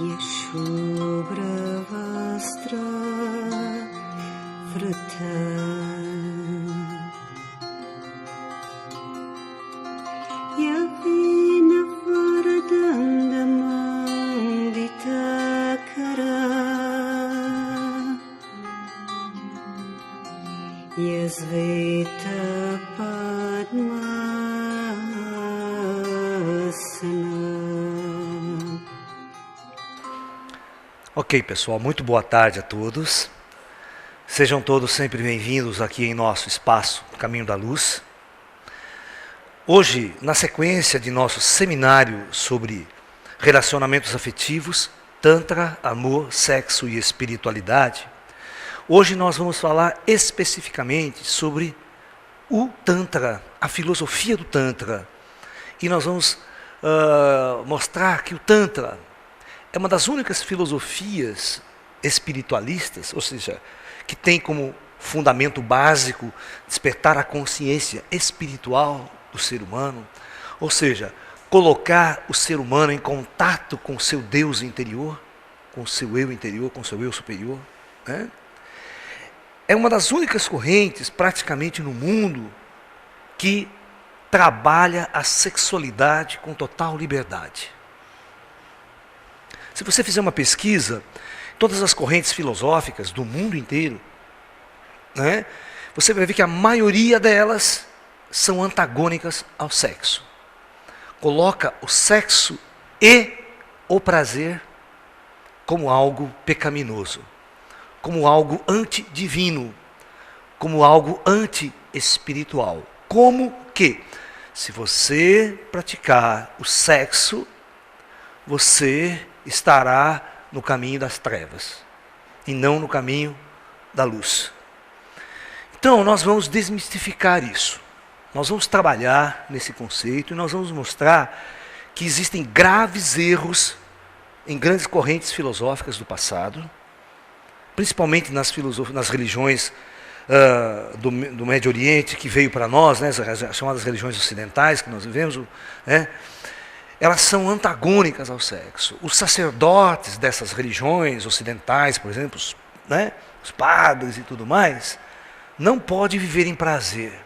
Yeshubravastra Vratam Yavina Varadandamandita Yasveta Padmasana. Ok, pessoal, muito boa tarde a todos. Sejam todos sempre bem-vindos aqui em nosso espaço Caminho da Luz. Hoje, na sequência de nosso seminário sobre relacionamentos afetivos, Tantra, amor, sexo e espiritualidade, hoje nós vamos falar especificamente sobre o Tantra, a filosofia do Tantra. E nós vamos mostrar que o Tantra é uma das únicas filosofias espiritualistas, ou seja, que tem como fundamento básico despertar a consciência espiritual do ser humano, ou seja, colocar o ser humano em contato com o seu Deus interior, com o seu eu interior, com o seu eu superior, né? É uma das únicas correntes, praticamente no mundo, que trabalha a sexualidade com total liberdade. Se você fizer uma pesquisa, todas as correntes filosóficas do mundo inteiro, né, você vai ver que a maioria delas são antagônicas ao sexo. Coloca o sexo e o prazer como algo pecaminoso, como algo antidivino, como algo anti-espiritual. Como que, se você praticar o sexo, você estará no caminho das trevas e não no caminho da luz. Então, nós vamos desmistificar isso. Nós vamos trabalhar nesse conceito e nós vamos mostrar que existem graves erros em grandes correntes filosóficas do passado, principalmente nas religiões do Médio Oriente, que veio para nós, né, as chamadas religiões ocidentais que nós vivemos, né, elas são antagônicas ao sexo. Os sacerdotes dessas religiões ocidentais, por exemplo, os padres e tudo mais, não podem viver em prazer.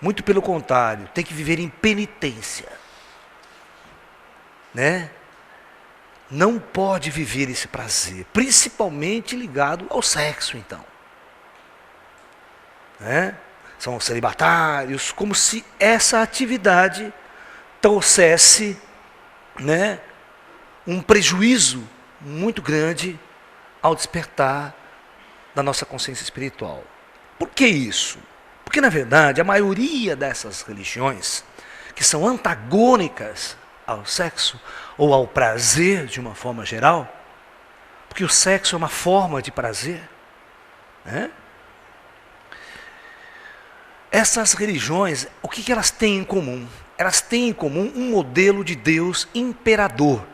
Muito pelo contrário, tem que viver em penitência, né? Não pode viver esse prazer, principalmente ligado ao sexo, então. Né? São celibatários, como se essa atividade trouxesse, né, um prejuízo muito grande ao despertar da nossa consciência espiritual. Por que isso? Porque, na verdade, a maioria dessas religiões, que são antagônicas ao sexo, ou ao prazer de uma forma geral, porque o sexo é uma forma de prazer, né? Essas religiões, o que elas têm em comum? Elas têm em comum um modelo de Deus imperador.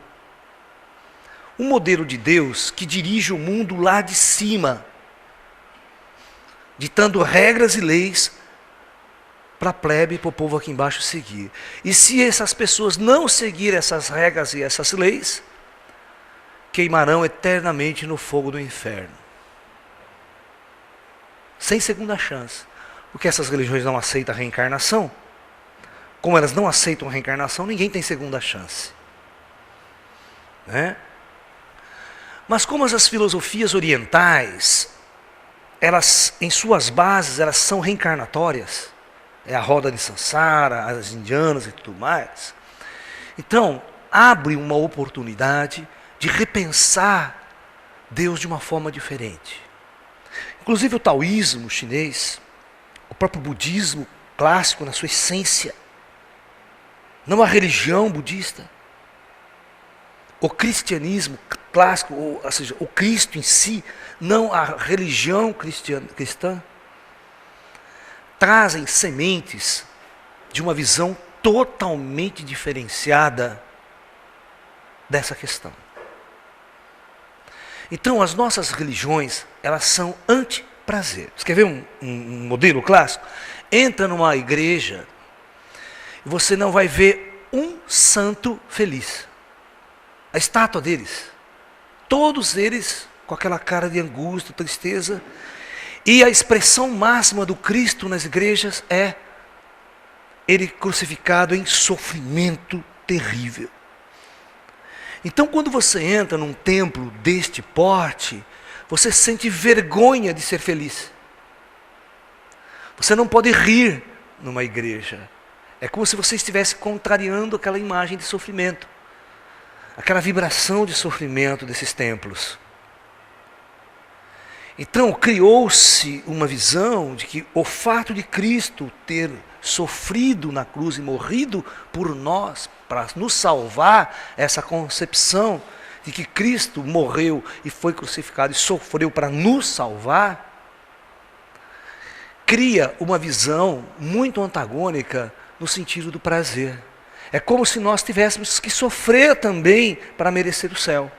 Um modelo de Deus que dirige o mundo lá de cima, ditando regras e leis para a plebe e para o povo aqui embaixo seguir. E se essas pessoas não seguirem essas regras e essas leis, queimarão eternamente no fogo do inferno. Sem segunda chance. Porque essas religiões não aceitam a reencarnação. Como elas não aceitam a reencarnação, ninguém tem segunda chance. Né? Mas como as filosofias orientais, elas, em suas bases, elas são reencarnatórias, é a roda de Sansara, as indianas e tudo mais. Então, abre uma oportunidade de repensar Deus de uma forma diferente. Inclusive o taoísmo chinês, o próprio budismo clássico na sua essência, não a religião budista, o cristianismo clássico, ou seja, o Cristo em si, não a religião cristã, trazem sementes de uma visão totalmente diferenciada dessa questão. Então, as nossas religiões, elas são anti-prazer. Você quer ver um modelo clássico? Entra numa igreja e você não vai ver um santo feliz. a estátua deles. Todos eles com aquela cara de angústia, tristeza. E a expressão máxima do Cristo nas igrejas é ele crucificado em sofrimento terrível. Então, quando você entra num templo deste porte, você sente vergonha de ser feliz. Você não pode rir numa igreja. É como se você estivesse contrariando aquela imagem de sofrimento, aquela vibração de sofrimento desses templos. Então, criou-se uma visão de que o fato de Cristo ter sofrido na cruz e morrido por nós, para nos salvar, essa concepção de que Cristo morreu e foi crucificado e sofreu para nos salvar, cria uma visão muito antagônica no sentido do prazer. É como se nós tivéssemos que sofrer também para merecer o céu.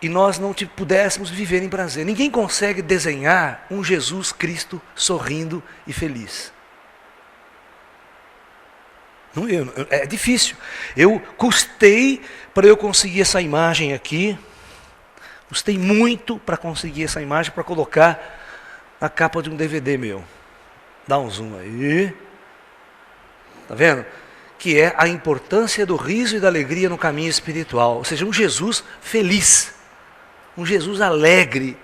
E nós não pudéssemos viver em prazer. Ninguém consegue desenhar um Jesus Cristo sorrindo e feliz. É difícil. Eu custei para eu conseguir essa imagem aqui. Custei muito para conseguir essa imagem, para colocar na capa de um DVD meu. Dá um zoom aí. Está vendo? Que é a importância do riso e da alegria no caminho espiritual. Ou seja, um Jesus feliz. Um Jesus alegre.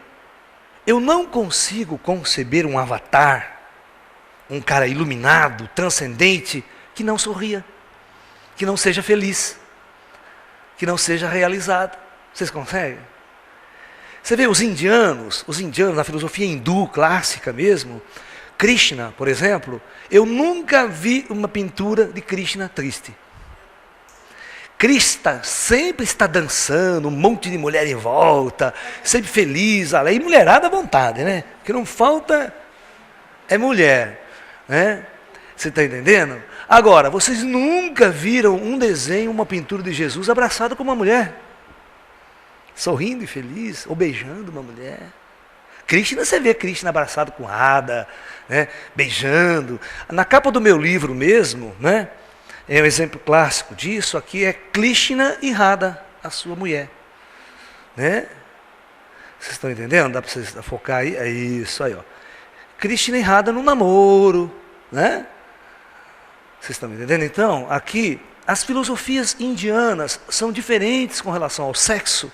Eu não consigo conceber um avatar, um cara iluminado, transcendente, que não sorria, que não seja feliz, que não seja realizado. Vocês conseguem? Você vê os indianos na filosofia hindu clássica mesmo, Krishna, por exemplo, eu nunca vi uma pintura de Krishna triste. Krishna sempre está dançando, um monte de mulher em volta, sempre feliz, e mulherada à vontade, né? O que não falta é mulher, né? Você está entendendo? Agora, vocês nunca viram um desenho, uma pintura de Jesus abraçado com uma mulher, sorrindo e feliz, ou beijando uma mulher. Krishna, você vê Krishna abraçado com Radha, né? Beijando. Na capa do meu livro mesmo, né? É um exemplo clássico disso, aqui é Krishna e Radha, a sua mulher. Né? Vocês estão entendendo? Dá para vocês focar aí? É isso aí, ó. Krishna e Radha no namoro. Né? Vocês estão entendendo? Então, aqui, as filosofias indianas são diferentes com relação ao sexo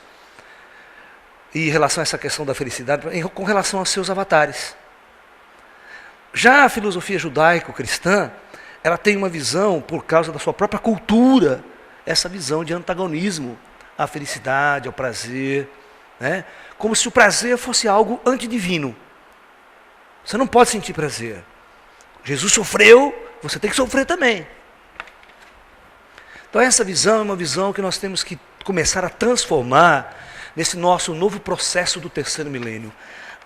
e em relação a essa questão da felicidade, com relação aos seus avatares. Já a filosofia judaico-cristã, ela tem uma visão, por causa da sua própria cultura, essa visão de antagonismo à felicidade, ao prazer, né? Como se o prazer fosse algo antidivino. Você não pode sentir prazer. Jesus sofreu, você tem que sofrer também. Então essa visão é uma visão que nós temos que começar a transformar nesse nosso novo processo do terceiro milênio.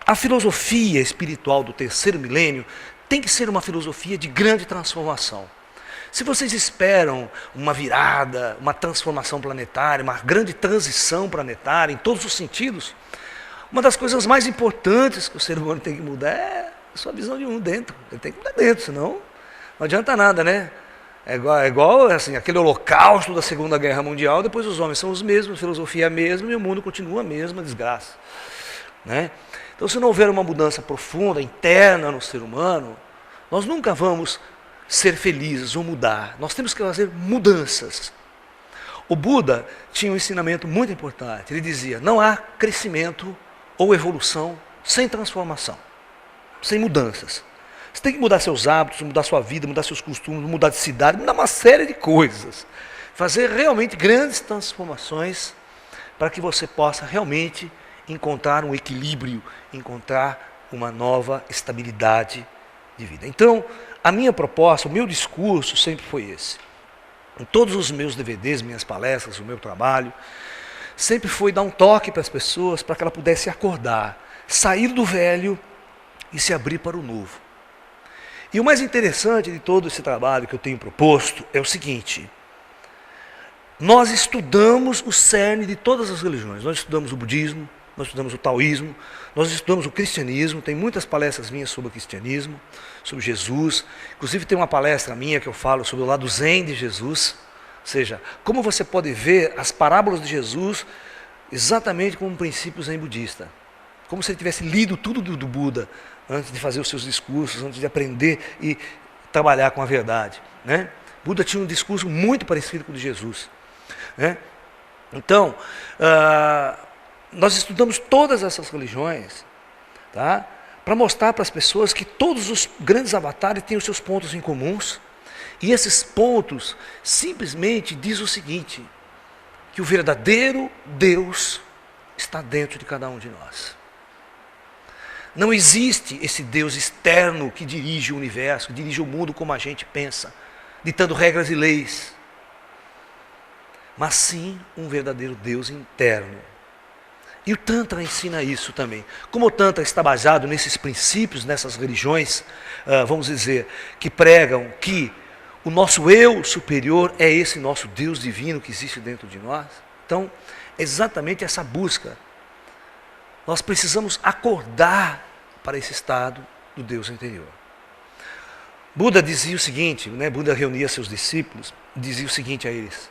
A filosofia espiritual do terceiro milênio tem que ser uma filosofia de grande transformação. Se vocês esperam uma virada, uma transformação planetária, uma grande transição planetária em todos os sentidos, uma das coisas mais importantes que o ser humano tem que mudar é a sua visão de mundo dentro. Ele tem que mudar dentro, senão não adianta nada, né? É igual assim, aquele holocausto da Segunda Guerra Mundial, depois os homens são os mesmos, a filosofia é a mesma e o mundo continua a mesma desgraça. Né? Então, se não houver uma mudança profunda, interna no ser humano, nós nunca vamos ser felizes ou mudar. Nós temos que fazer mudanças. O Buda tinha um ensinamento muito importante. Ele dizia, não há crescimento ou evolução sem transformação, sem mudanças. Você tem que mudar seus hábitos, mudar sua vida, mudar seus costumes, mudar de cidade, mudar uma série de coisas. Fazer realmente grandes transformações para que você possa realmente encontrar um equilíbrio, encontrar uma nova estabilidade de vida. Então, a minha proposta, o meu discurso sempre foi esse. Em todos os meus DVDs, minhas palestras, o meu trabalho, sempre foi dar um toque para as pessoas, para que ela pudesse acordar, sair do velho e se abrir para o novo. E o mais interessante de todo esse trabalho que eu tenho proposto é o seguinte: nós estudamos o cerne de todas as religiões. Nós estudamos o budismo, nós estudamos o taoísmo, nós estudamos o cristianismo, tem muitas palestras minhas sobre o cristianismo, sobre Jesus. Inclusive tem uma palestra minha que eu falo sobre o lado zen de Jesus, seja, como você pode ver as parábolas de Jesus exatamente como princípios zen budista. Como se ele tivesse lido tudo do Buda antes de fazer os seus discursos, antes de aprender e trabalhar com a verdade, né? Buda tinha um discurso muito parecido com o de Jesus, né? Então, nós estudamos todas essas religiões, tá? Para mostrar para as pessoas que todos os grandes avatares têm os seus pontos em comuns, e esses pontos simplesmente diz o seguinte, que o verdadeiro Deus está dentro de cada um de nós. Não existe esse Deus externo que dirige o universo, que dirige o mundo como a gente pensa, ditando regras e leis, mas sim um verdadeiro Deus interno. E o Tantra ensina isso também. Como o Tantra está baseado nesses princípios, nessas religiões, vamos dizer, que pregam que o nosso eu superior é esse nosso Deus divino que existe dentro de nós. Então, exatamente essa busca. Nós precisamos acordar para esse estado do Deus interior. Buda dizia o seguinte, né? Buda reunia seus discípulos, dizia o seguinte a eles: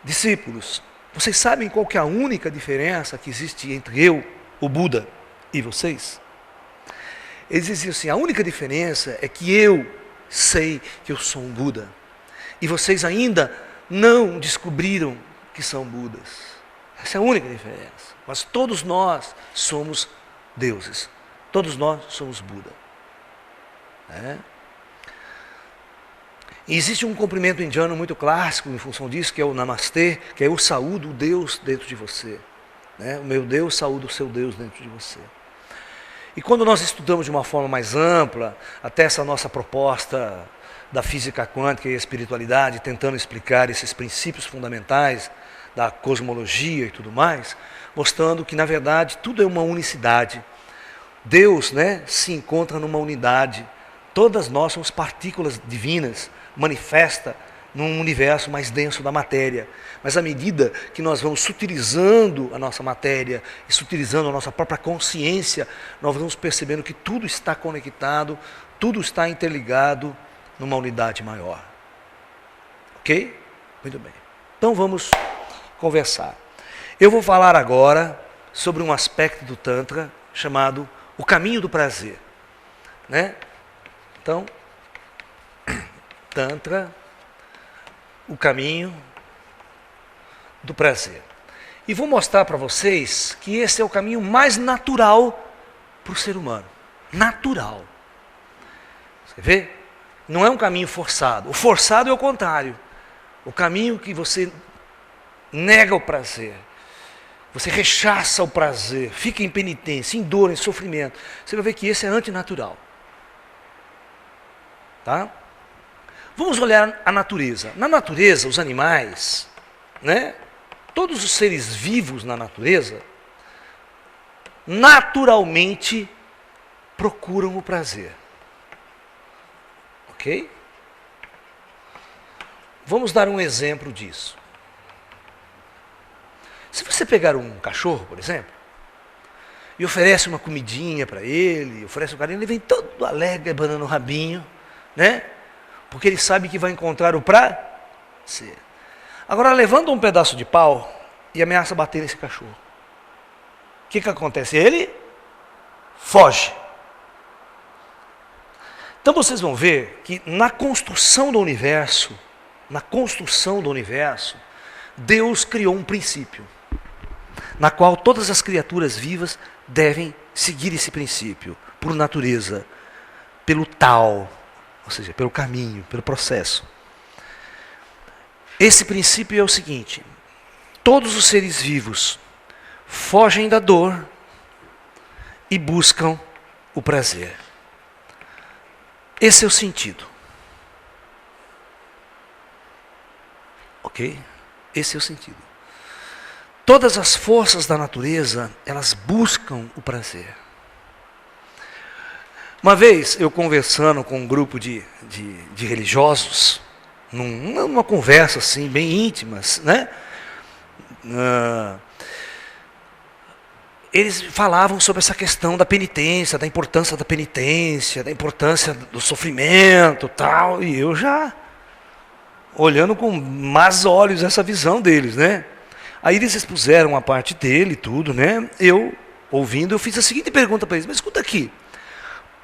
discípulos, vocês sabem qual que é a única diferença que existe entre eu, o Buda, e vocês? Eles diziam assim, a única diferença é que eu sei que eu sou um Buda, e vocês ainda não descobriram que são Budas. Essa é a única diferença. Mas todos nós somos deuses. Todos nós somos Buda. E existe um cumprimento indiano muito clássico em função disso, que é o Namastê, que é eu saúdo o Deus dentro de você. O meu Deus saúda o seu Deus dentro de você. E quando nós estudamos de uma forma mais ampla, até essa nossa proposta da física quântica e espiritualidade, tentando explicar esses princípios fundamentais da cosmologia e tudo mais, mostrando que, na verdade, tudo é uma unicidade. Deus, se encontra numa unidade. Todas nós somos partículas divinas, manifesta num universo mais denso da matéria. Mas à medida que nós vamos sutilizando a nossa matéria e sutilizando a nossa própria consciência, nós vamos percebendo que tudo está conectado, tudo está interligado numa unidade maior. Ok? Muito bem. Então vamos conversar. Eu vou falar agora sobre um aspecto do Tantra chamado o caminho do prazer. Então, Tantra, o caminho do prazer. E vou mostrar para vocês que esse é o caminho mais natural para o ser humano. Natural. Você vê? Não é um caminho forçado. O forçado é o contrário. O caminho que você nega o prazer. Você rechaça o prazer, fica em penitência, em dor, em sofrimento. Você vai ver que esse é antinatural. Tá? Vamos olhar a natureza. Na natureza, os animais, todos os seres vivos na natureza, naturalmente procuram o prazer. Ok? Vamos dar um exemplo disso. Se você pegar um cachorro, por exemplo, e oferece uma comidinha para ele, oferece um carinho, ele vem todo alegre, abanando o rabinho, porque ele sabe que vai encontrar o prazer. Agora, levanta um pedaço de pau e ameaça bater nesse cachorro. O que acontece? Ele foge. Então vocês vão ver que na construção do universo, Deus criou um princípio, na qual todas as criaturas vivas devem seguir esse princípio, por natureza, pelo tal, ou seja, pelo caminho, pelo processo. Esse princípio é o seguinte: todos os seres vivos fogem da dor e buscam o prazer. Esse é o sentido. Ok? Esse é o sentido. Todas as forças da natureza, elas buscam o prazer. Uma vez, eu conversando com um grupo de religiosos, numa conversa assim, bem íntima, eles falavam sobre essa questão da penitência, da importância da penitência, da importância do sofrimento, tal, e eu já olhando com más olhos essa visão deles, né? Aí eles expuseram a parte dele e tudo, né? Eu, ouvindo, eu fiz a seguinte pergunta para eles: mas escuta aqui,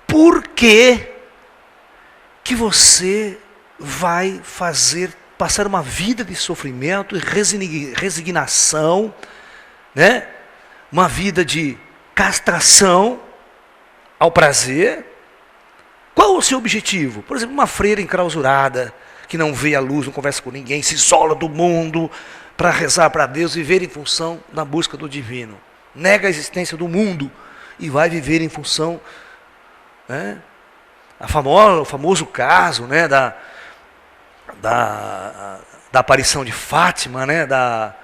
por que você vai passar uma vida de sofrimento e resignação, né? Uma vida de castração ao prazer? Qual o seu objetivo? Por exemplo, uma freira enclausurada, que não vê a luz, não conversa com ninguém, se isola do mundo para rezar para Deus, viver em função da busca do divino. Nega a existência do mundo e vai viver em função, né? O famoso caso, né, da aparição de Fátima, né, da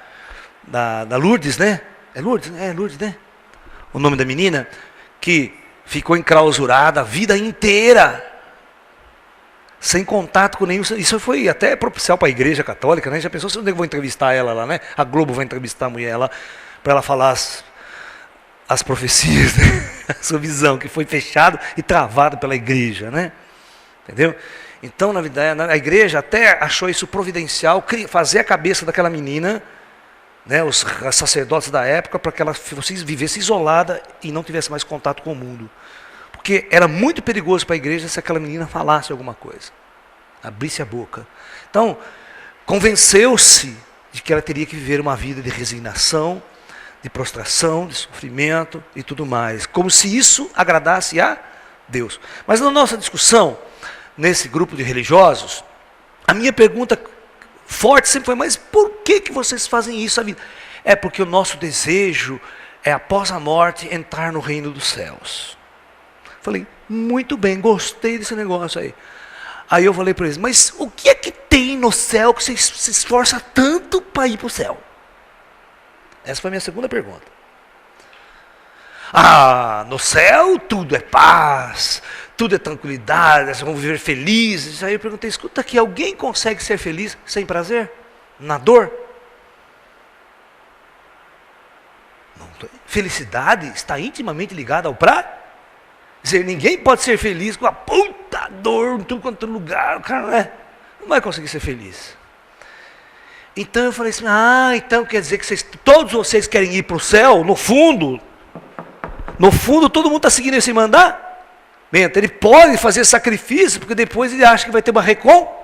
Lourdes, né? É Lourdes? É Lourdes, né? O nome da menina que ficou enclausurada a vida inteira, sem contato com nenhum. Isso foi até propicial para a Igreja Católica, né? Já pensou se eu vou entrevistar ela lá, né? A Globo vai entrevistar a mulher lá, para ela falar as profecias, né? A sua visão, que foi fechado e travado pela Igreja, né? Entendeu? Então, na verdade, a Igreja até achou isso providencial, fazer a cabeça daquela menina, né, os sacerdotes da época, para que ela vivesse isolada e não tivesse mais contato com o mundo. Porque era muito perigoso para a igreja se aquela menina falasse alguma coisa, abrisse a boca. Então, convenceu-se de que ela teria que viver uma vida de resignação, de prostração, de sofrimento e tudo mais, como se isso agradasse a Deus. Mas na nossa discussão, nesse grupo de religiosos, a minha pergunta forte sempre foi: mas por que vocês fazem isso? É porque o nosso desejo é, após a morte, entrar no reino dos céus. Falei: muito bem, gostei desse negócio aí. Aí eu falei para eles: mas o que é que tem no céu que você se esforça tanto para ir para o céu? Essa foi a minha segunda pergunta. No céu tudo é paz, tudo é tranquilidade, vocês vão viver felizes. Aí eu perguntei: escuta aqui, alguém consegue ser feliz sem prazer? Na dor? Não, felicidade está intimamente ligada ao prazer. Dizer, ninguém pode ser feliz com a puta dor em tudo quanto é lugar. O cara não vai conseguir ser feliz. Então eu falei assim: então quer dizer que todos vocês querem ir para o céu? No fundo todo mundo está seguindo esse mandar? Bem, então ele pode fazer sacrifício, porque depois ele acha que vai ter uma recompensa.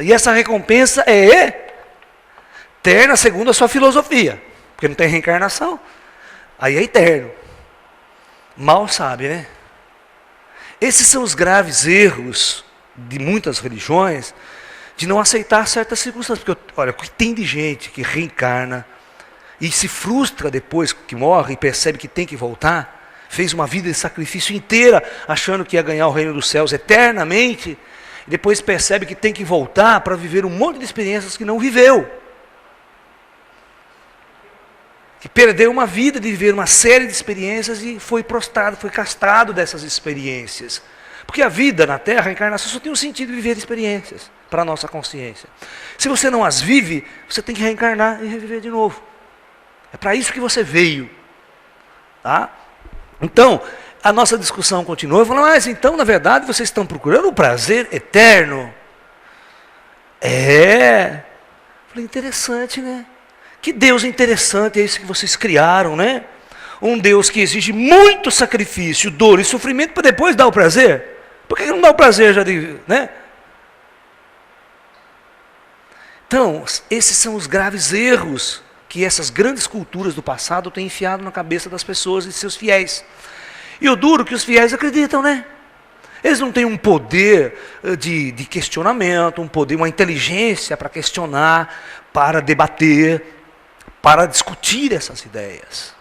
E essa recompensa é eterna segundo a sua filosofia, porque não tem reencarnação. Aí é eterno. Mal sabe, né? Esses são os graves erros de muitas religiões, de não aceitar certas circunstâncias. Porque, olha, o que tem de gente que reencarna e se frustra depois que morre e percebe que tem que voltar, fez uma vida de sacrifício inteira, achando que ia ganhar o reino dos céus eternamente, e depois percebe que tem que voltar para viver um monte de experiências que não viveu. Que perdeu uma vida de viver uma série de experiências e foi prostrado, foi castrado dessas experiências. Porque a vida na Terra, a encarnação, só tem um sentido de viver experiências para a nossa consciência. Se você não as vive, você tem que reencarnar e reviver de novo. É para isso que você veio. Tá? Então, a nossa discussão continua. Eu falo: mas então, na verdade, vocês estão procurando o prazer eterno? Falei: interessante, né? Que Deus interessante é esse que vocês criaram, né? Um Deus que exige muito sacrifício, dor e sofrimento para depois dar o prazer. Por que não dá o prazer já de, né? Então, esses são os graves erros que essas grandes culturas do passado têm enfiado na cabeça das pessoas e seus fiéis. E o duro que os fiéis acreditam, né? Eles não têm um poder de questionamento, um poder, uma inteligência para questionar, para debater, para discutir essas ideias.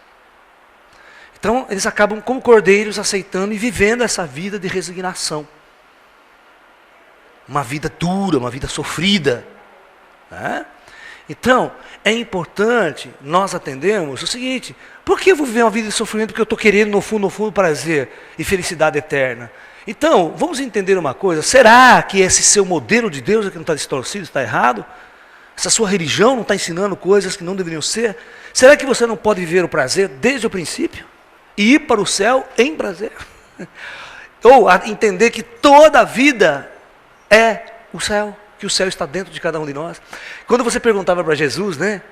Então, eles acabam como cordeiros aceitando e vivendo essa vida de resignação. Uma vida dura, uma vida sofrida. Né? Então, é importante nós atendermos o seguinte: por que eu vou viver uma vida de sofrimento porque eu estou querendo, no fundo, prazer e felicidade eterna? Então, vamos entender uma coisa: será que esse seu modelo de Deus é que não está distorcido, está errado? Essa sua religião não está ensinando coisas que não deveriam ser? Será que você não pode viver o prazer desde o princípio? E ir para o céu em prazer? Ou entender que toda a vida é o céu, que o céu está dentro de cada um de nós. Quando você perguntava para Jesus, né?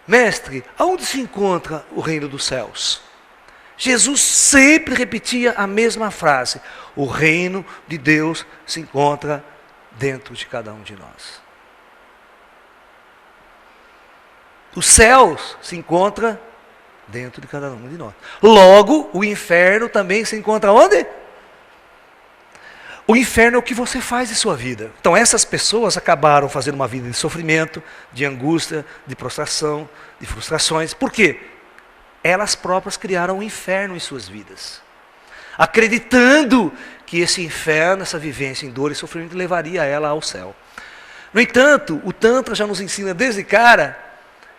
Mestre, aonde se encontra o reino dos céus? Jesus sempre repetia a mesma frase: o reino de Deus se encontra dentro de cada um de nós. Os céus se encontram dentro de cada um de nós. Logo, o inferno também se encontra onde? O inferno é o que você faz em sua vida. Então essas pessoas acabaram fazendo uma vida de sofrimento, de angústia, de prostração, de frustrações. Por quê? Elas próprias criaram um inferno em suas vidas, acreditando que esse inferno, essa vivência em dor e sofrimento levaria ela ao céu. No entanto, o Tantra já nos ensina desde cara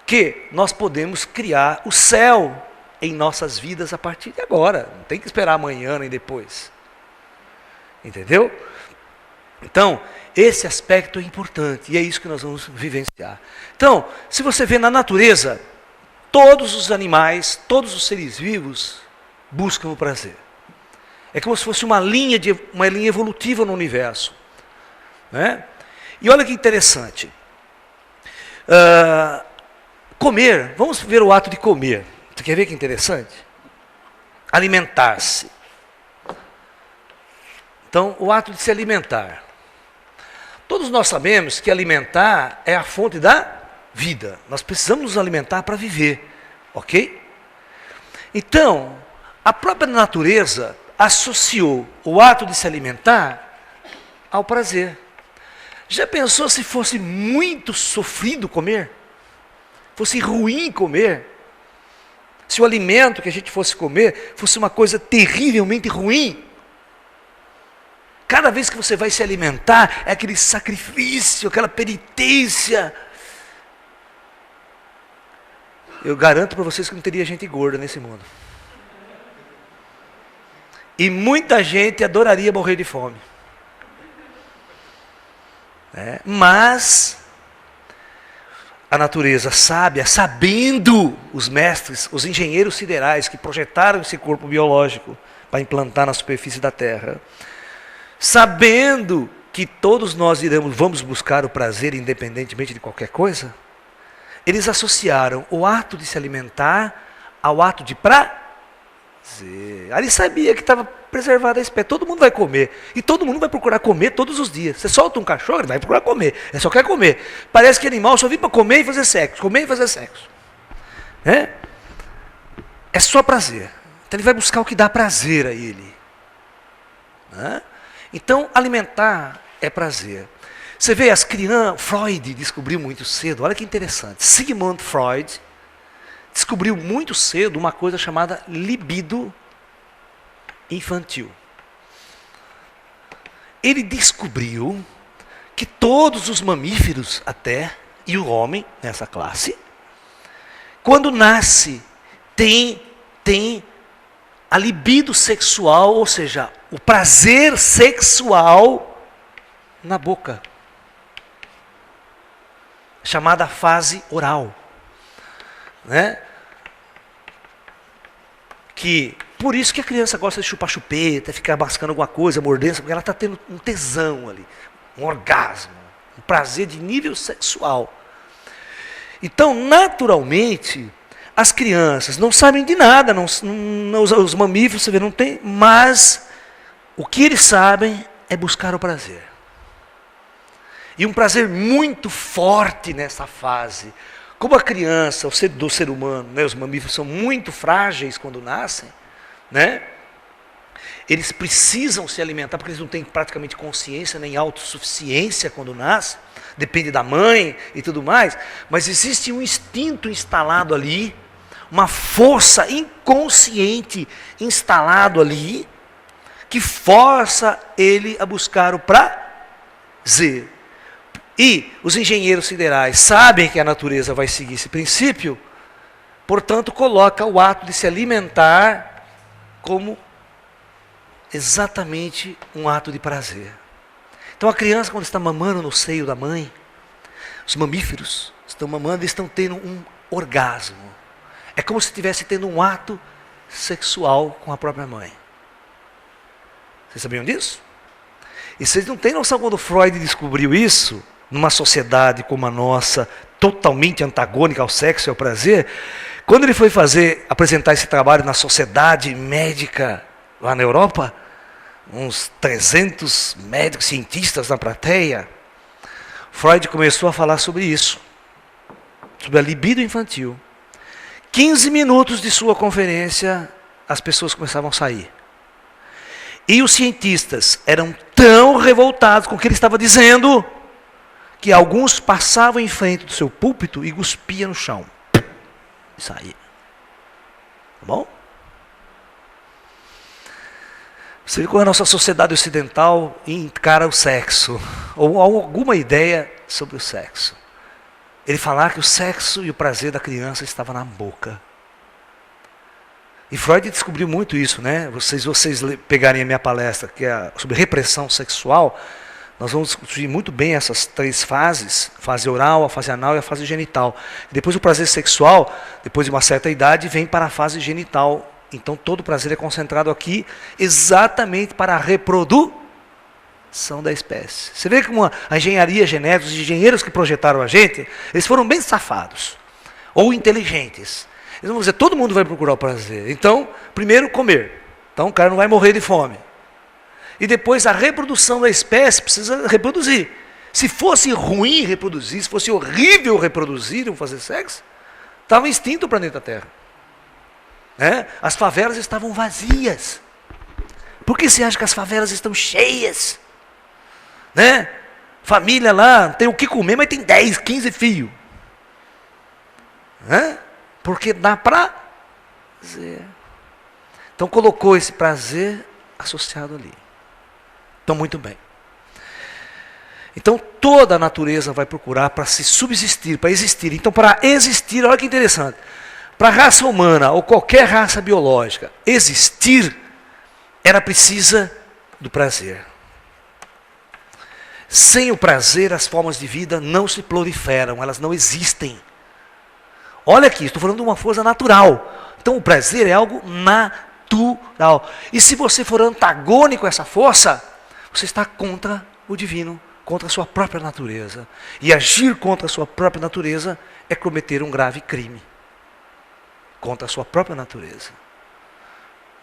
que nós podemos criar o céu em nossas vidas a partir de agora. Não tem que esperar amanhã nem depois. Entendeu? Então, esse aspecto é importante e é isso que nós vamos vivenciar. Então, se você vê na natureza, todos os animais, todos os seres vivos buscam o prazer. É como se fosse uma linha evolutiva no universo, né? E olha que interessante. Comer, vamos ver o ato de comer. Você quer ver que interessante? Alimentar-se. Então, o ato de se alimentar. Todos nós sabemos que alimentar é a fonte da vida. Nós precisamos nos alimentar para viver, ok? Então, a própria natureza associou o ato de se alimentar ao prazer. Já pensou se fosse muito sofrido comer? Fosse ruim comer? Se o alimento que a gente fosse comer fosse uma coisa terrivelmente ruim? Cada vez que você vai se alimentar, é aquele sacrifício, aquela penitência. Eu garanto para vocês que não teria gente gorda nesse mundo. E muita gente adoraria morrer de fome. Mas a natureza sábia, sabendo os mestres, os engenheiros siderais que projetaram esse corpo biológico para implantar na superfície da Terra, sabendo que todos nós vamos buscar o prazer independentemente de qualquer coisa, eles associaram o ato de se alimentar ao ato de prazer. Aí ele sabia que estava preservada a espécie. Todo mundo vai comer. E todo mundo vai procurar comer todos os dias. Você solta um cachorro, ele vai procurar comer. Ele só quer comer. Parece que animal só vive para comer e fazer sexo. Comer e fazer sexo. É só prazer. Então ele vai buscar o que dá prazer a ele. Então, alimentar é prazer. Você vê, as crianças, Freud descobriu muito cedo, olha que interessante, Sigmund Freud descobriu muito cedo uma coisa chamada libido infantil. Ele descobriu que todos os mamíferos até, e o homem nessa classe, quando nasce, tem a libido sexual, ou seja, o prazer sexual na boca. Chamada fase oral. Que, por isso que a criança gosta de chupar chupeta, ficar mascando alguma coisa, mordendo, porque ela está tendo um tesão ali, um orgasmo, um prazer de nível sexual. Então, naturalmente, as crianças não sabem de nada, os mamíferos, você vê, não tem, mas o que eles sabem é buscar o prazer. E um prazer muito forte nessa fase. Como a criança, do ser humano, os mamíferos são muito frágeis quando nascem, eles precisam se alimentar, porque eles não têm praticamente consciência nem autossuficiência quando nascem, depende da mãe e tudo mais, mas existe um instinto instalado ali, uma força inconsciente instalado ali, que força ele a buscar o prazer. E os engenheiros siderais sabem que a natureza vai seguir esse princípio, portanto, coloca o ato de se alimentar como exatamente um ato de prazer. Então, a criança, quando está mamando no seio da mãe, os mamíferos estão mamando e estão tendo um orgasmo. É como se estivesse tendo um ato sexual com a própria mãe. Vocês sabiam disso? E vocês não têm noção, quando Freud descobriu isso, numa sociedade como a nossa, totalmente antagônica ao sexo e ao prazer, quando ele foi apresentar esse trabalho na sociedade médica lá na Europa, uns 300 médicos, cientistas na plateia, Freud começou a falar sobre isso, sobre a libido infantil. 15 minutos de sua conferência, as pessoas começavam a sair. E os cientistas eram tão revoltados com o que ele estava dizendo, que alguns passavam em frente do seu púlpito e cuspiam no chão. E saíam. Tá bom? Você vê como a nossa sociedade ocidental encara o sexo, ou alguma ideia sobre o sexo. Ele falar que o sexo e o prazer da criança estavam na boca. E Freud descobriu muito isso, né? Vocês pegarem a minha palestra, que é sobre repressão sexual, nós vamos discutir muito bem essas 3 fases, a fase oral, a fase anal e a fase genital. Depois o prazer sexual, depois de uma certa idade, vem para a fase genital. Então todo o prazer é concentrado aqui, exatamente para a reprodução da espécie. Você vê como a engenharia genética, os engenheiros que projetaram a gente, eles foram bem safados, ou inteligentes. Eles vão dizer, todo mundo vai procurar o prazer. Então, primeiro comer. Então o cara não vai morrer de fome. E depois a reprodução da espécie precisa reproduzir. Se fosse ruim reproduzir, se fosse horrível reproduzir ou fazer sexo, estava extinto o planeta Terra. Né? As favelas estavam vazias. Por que você acha que as favelas estão cheias? Né? Família lá, não tem o que comer, mas tem 10, 15 filhos. Né? Porque dá prazer. Então colocou esse prazer associado ali. Então muito bem. Então toda a natureza vai procurar para se subsistir, para existir. Então para existir, olha que interessante. Para a raça humana ou qualquer raça biológica existir, ela precisa do prazer. Sem o prazer, as formas de vida não se proliferam, elas não existem. Olha aqui, estou falando de uma força natural. Então o prazer é algo natural. E se você for antagônico a essa força, você está contra o divino, contra a sua própria natureza. E agir contra a sua própria natureza é cometer um grave crime. Contra a sua própria natureza.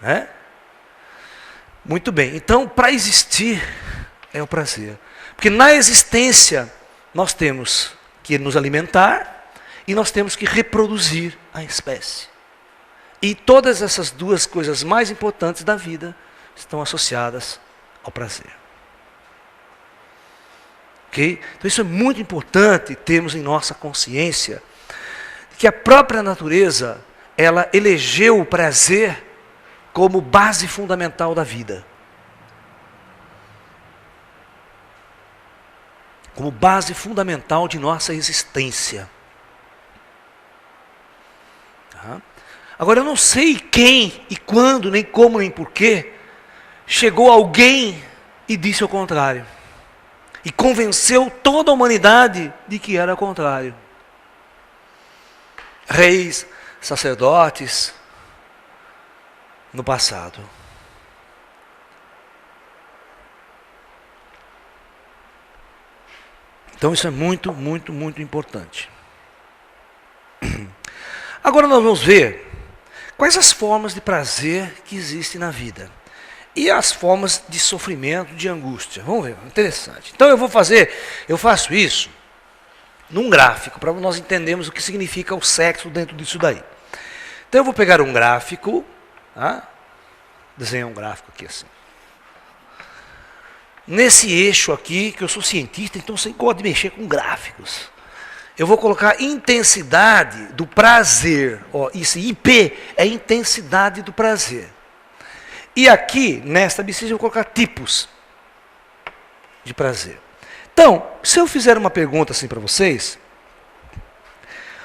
Né? Muito bem, então para existir é o prazer. Porque na existência nós temos que nos alimentar e nós temos que reproduzir a espécie. E todas essas duas coisas mais importantes da vida estão associadas ao prazer. Ok? Então isso é muito importante termos em nossa consciência que a própria natureza, ela elegeu o prazer como base fundamental da vida. Como base fundamental de nossa existência. Tá? Agora eu não sei quem e quando, nem como, nem porquê, chegou alguém e disse o contrário. E convenceu toda a humanidade de que era o contrário. Reis, sacerdotes, no passado. Então isso é muito, muito, muito importante. Agora nós vamos ver quais as formas de prazer que existem na vida. E as formas de sofrimento, de angústia. Vamos ver, interessante. Então eu faço isso num gráfico, para nós entendermos o que significa o sexo dentro disso daí. Então eu vou pegar um gráfico, tá? Desenhar um gráfico aqui assim. Nesse eixo aqui, que eu sou cientista, então eu gosto de mexer com gráficos. Eu vou colocar intensidade do prazer. Ó, isso, IP é intensidade do prazer. E aqui, nesta abscissa, eu vou colocar tipos de prazer. Então, se eu fizer uma pergunta assim para vocês,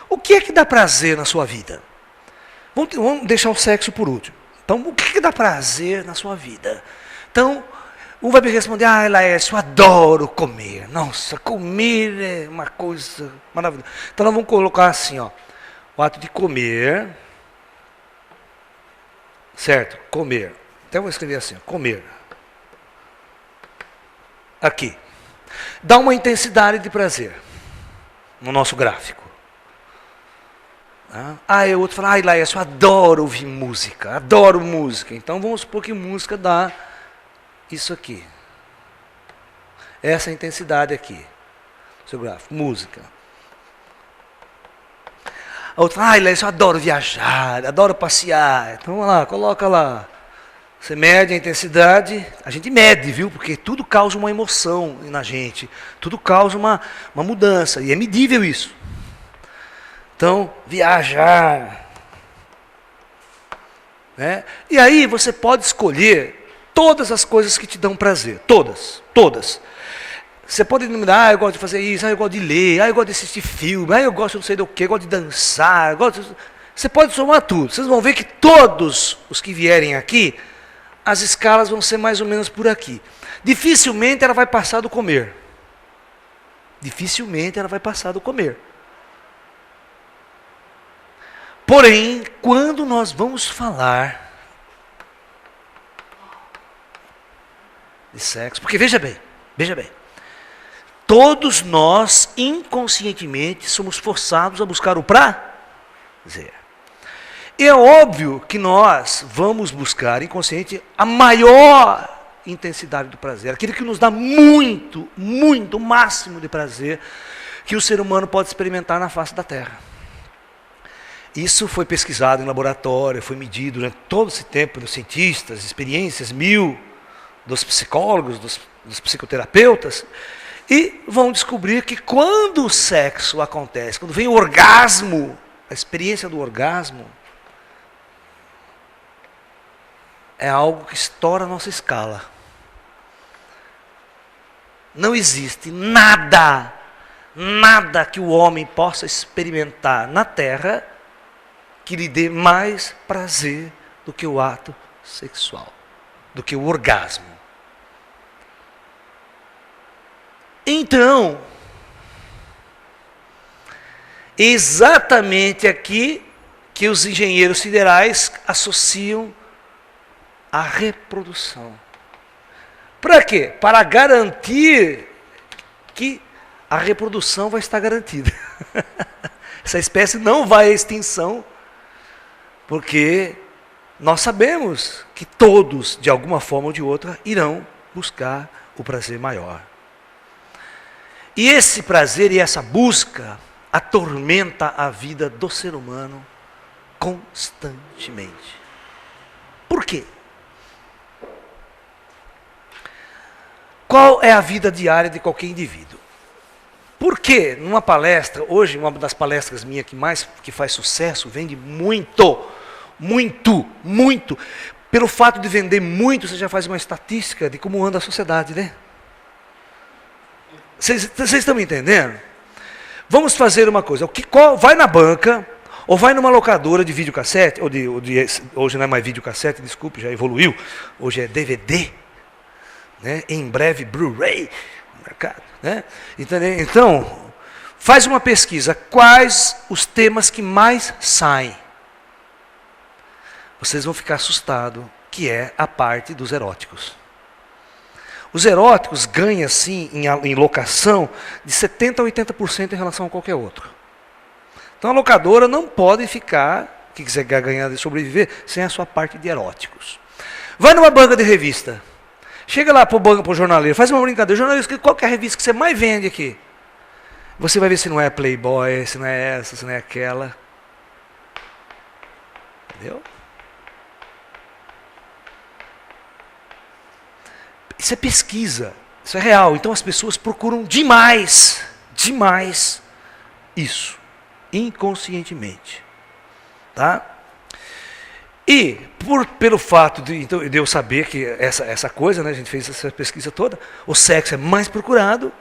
o que é que dá prazer na sua vida? Vamos deixar o sexo por último. Então, o que é que dá prazer na sua vida? Então, um vai me responder, Laércio, eu adoro comer. Nossa, comer é uma coisa maravilhosa. Então nós vamos colocar assim, ó, o ato de comer, certo? Comer. Até vou escrever assim, ó, comer. Aqui. dá uma intensidade de prazer no nosso gráfico. Aí o outro fala, ai Laércio, eu adoro ouvir música, adoro música. Então vamos supor que música dá isso aqui. Essa intensidade aqui. Seu gráfico, música. A outra fala, ai Laércio, eu adoro viajar, adoro passear. Então vamos lá, coloca lá. Você mede a intensidade, a gente mede, viu? Porque tudo causa uma emoção na gente. Tudo causa uma mudança. E é medível isso. Então, viajar. Né? E aí você pode escolher todas as coisas que te dão prazer. Todas, todas. Você pode enumerar, eu gosto de fazer isso, eu gosto de ler, eu gosto de assistir filme, eu gosto de não sei do que, eu gosto de dançar. Você pode somar tudo. Vocês vão ver que todos os que vierem aqui, as escalas vão ser mais ou menos por aqui. Dificilmente ela vai passar do comer. Dificilmente ela vai passar do comer. Porém, quando nós vamos falar de sexo, porque veja bem, todos nós inconscientemente somos forçados a buscar o prazer. E é óbvio que nós vamos buscar inconsciente a maior intensidade do prazer, aquilo que nos dá muito, muito, o máximo de prazer que o ser humano pode experimentar na face da Terra. Isso foi pesquisado em laboratório, foi medido durante todo esse tempo pelos cientistas, experiências mil dos psicólogos, dos psicoterapeutas, e vão descobrir que quando o sexo acontece, quando vem o orgasmo, a experiência do orgasmo, é algo que estoura a nossa escala. Não existe nada que o homem possa experimentar na Terra que lhe dê mais prazer do que o ato sexual, do que o orgasmo. Então, exatamente aqui que os engenheiros siderais associam a reprodução. Para quê? Para garantir que a reprodução vai estar garantida. Essa espécie não vai à extinção, porque nós sabemos que todos, de alguma forma ou de outra, irão buscar o prazer maior. E esse prazer e essa busca atormenta a vida do ser humano constantemente. Por quê? Qual é a vida diária de qualquer indivíduo? Por que numa palestra, hoje uma das palestras minhas que faz sucesso, vende muito, pelo fato de vender muito, você já faz uma estatística de como anda a sociedade, né? Vocês estão me entendendo? Vamos fazer uma coisa, vai na banca, ou vai numa locadora de videocassete, hoje não é mais videocassete, desculpe, já evoluiu, hoje é DVD, né? Em breve Blu-ray no mercado, né? Então, faz uma pesquisa, quais os temas que mais saem? Vocês vão ficar assustados, que é a parte dos eróticos. Os eróticos ganham, assim, em locação, de 70% a 80% em relação a qualquer outro. Então a locadora não pode ficar, que quiser ganhar e sobreviver, sem a sua parte de eróticos. Vai numa banca de revista. Chega lá para o jornaleiro, faz uma brincadeira. Jornalista, qual que é a revista que você mais vende aqui? Você vai ver se não é Playboy, se não é essa, se não é aquela. Entendeu? Isso é pesquisa, isso é real. Então as pessoas procuram demais isso, inconscientemente. Tá? E, pelo fato de eu saber que essa coisa, né, a gente fez essa pesquisa toda, o sexo é mais procurado.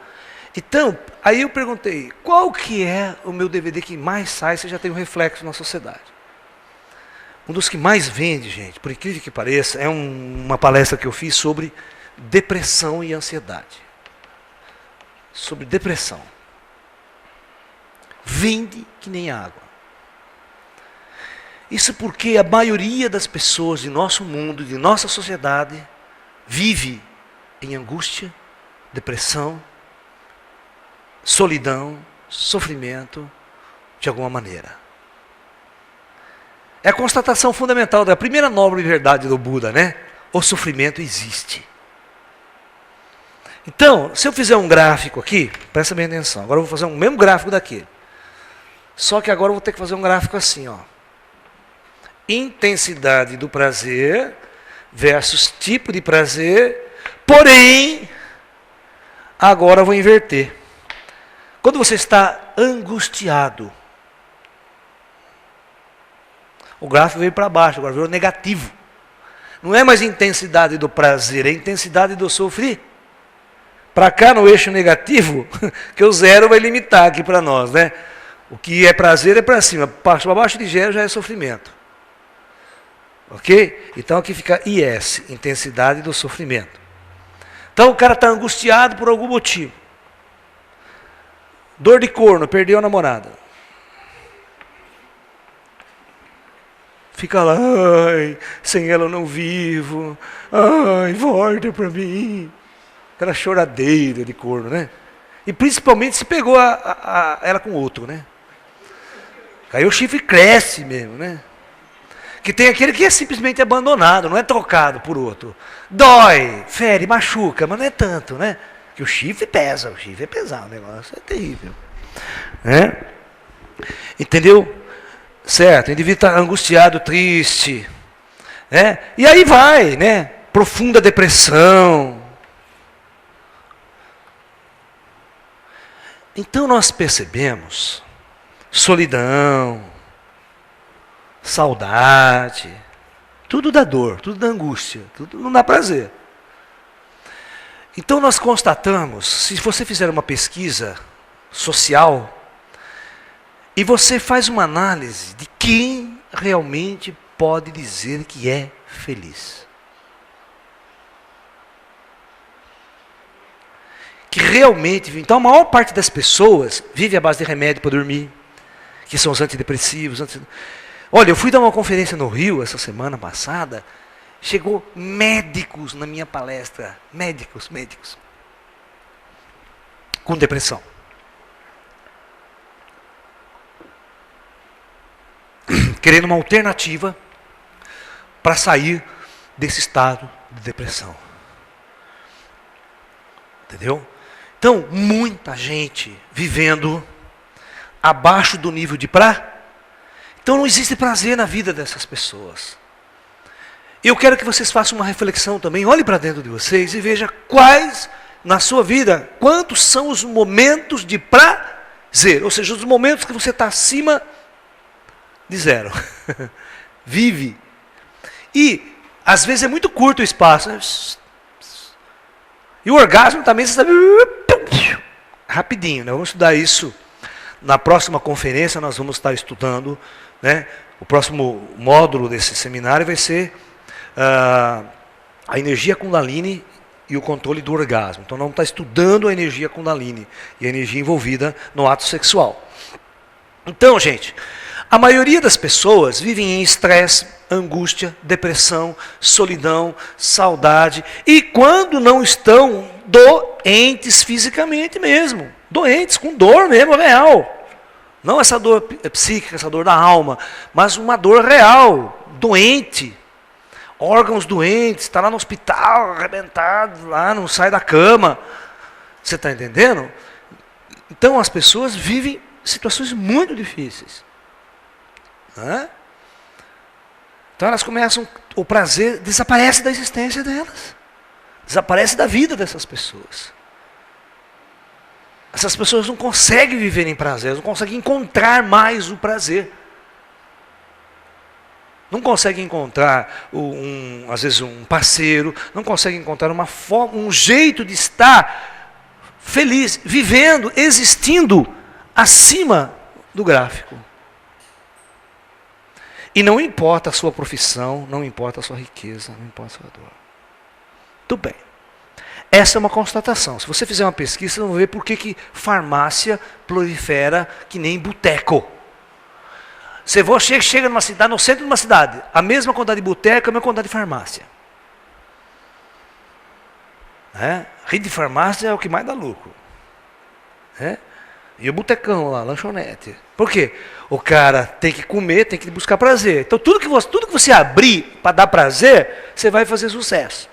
Então, aí eu perguntei, qual que é o meu DVD que mais sai, você já tem um reflexo na sociedade? Um dos que mais vende, gente, por incrível que pareça, é uma palestra que eu fiz sobre depressão e ansiedade. Sobre depressão. Vende que nem água. Isso porque a maioria das pessoas de nosso mundo, de nossa sociedade, vive em angústia, depressão solidão, sofrimento, de alguma maneira. É a constatação fundamental da primeira nobre verdade do Buda, né? O sofrimento existe. Então, se eu fizer um gráfico aqui, presta bem atenção, agora eu vou fazer o mesmo gráfico daqui. Só que agora eu vou ter que fazer um gráfico assim, ó. Intensidade do prazer versus tipo de prazer, porém, agora eu vou inverter. Quando você está angustiado, o gráfico veio para baixo, agora veio negativo. Não é mais intensidade do prazer, é intensidade do sofrer. Para cá no eixo negativo, que o zero vai limitar aqui para nós, né? O que é prazer é para cima, para baixo de zero já é sofrimento. Ok? Então aqui fica IS, intensidade do sofrimento. Então o cara está angustiado por algum motivo. Dor de corno, perdeu a namorada. Fica lá, ai, sem ela eu não vivo, ai, volta para mim. Aquela choradeira de corno, né? E principalmente se pegou ela com outro, né? Aí o chifre cresce mesmo, né? Que tem aquele que é simplesmente abandonado, não é trocado por outro. Dói, fere, machuca, mas não é tanto, né? Que o chifre pesa, o chifre é pesado, o negócio é terrível. Né? Entendeu? Certo, o indivíduo está angustiado, triste. Né? E aí vai, né? Profunda depressão. Então nós percebemos solidão, saudade, tudo dá dor, tudo dá angústia, tudo não dá prazer. Então nós constatamos, se você fizer uma pesquisa social, e você faz uma análise de quem realmente pode dizer que é feliz. Que realmente, então a maior parte das pessoas vive à base de remédio para dormir, que são os antidepressivos. Olha, eu fui dar uma conferência no Rio essa semana passada, chegou médicos na minha palestra, médicos, com depressão. Querendo uma alternativa para sair desse estado de depressão. Entendeu? Então, muita gente vivendo abaixo do nível de prazer. Então não existe prazer na vida dessas pessoas. Eu quero que vocês façam uma reflexão também, olhe para dentro de vocês e veja quais, na sua vida, quantos são os momentos de prazer. Ou seja, os momentos que você está acima de zero. Vive. E, às vezes, é muito curto o espaço. E o orgasmo também, você sabe, rapidinho. Né? Vamos estudar isso. Na próxima conferência, nós vamos estar estudando, né? O próximo módulo desse seminário vai ser a energia Kundalini e o controle do orgasmo. Então, nós vamos estar estudando a energia Kundalini e a energia envolvida no ato sexual. Então, gente, a maioria das pessoas vivem em estresse, angústia, depressão, solidão, saudade. E quando não estão doentes fisicamente mesmo. Doentes, com dor mesmo, real. Não essa dor psíquica, essa dor da alma, mas uma dor real, doente. Órgãos doentes, está lá no hospital, arrebentado, lá, não sai da cama. Você está entendendo? Então as pessoas vivem situações muito difíceis. Então elas começam, o prazer desaparece da existência delas, desaparece da vida dessas pessoas. Essas pessoas não conseguem viver em prazer, não conseguem encontrar mais o prazer. Não conseguem encontrar, às vezes, um parceiro, não conseguem encontrar uma forma, um jeito de estar feliz, vivendo, existindo acima do gráfico. E não importa a sua profissão, não importa a sua riqueza, não importa a sua dor. Tudo bem. Essa é uma constatação. Se você fizer uma pesquisa, você vai ver por que farmácia prolifera que nem boteco. Você chega numa cidade, no centro de uma cidade, a mesma quantidade de boteco, a mesma quantidade de farmácia. Rede de farmácia é o que mais dá lucro. E o botecão lá, a lanchonete. Por quê? O cara tem que comer, tem que buscar prazer. Então tudo que você abrir para dar prazer, você vai fazer sucesso.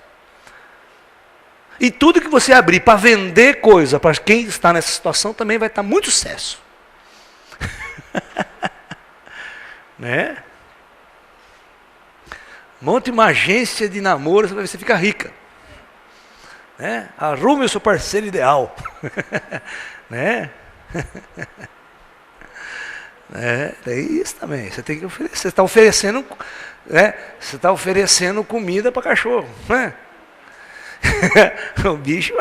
E tudo que você abrir para vender coisa para quem está nessa situação também vai estar muito sucesso. Né? Monte uma agência de namoro, você vai ver se fica rica. Né? Arrume o seu parceiro ideal. Né? É isso também. Você tem que oferecer. Você está oferecendo, né? Você está oferecendo comida para cachorro, né? O bicho,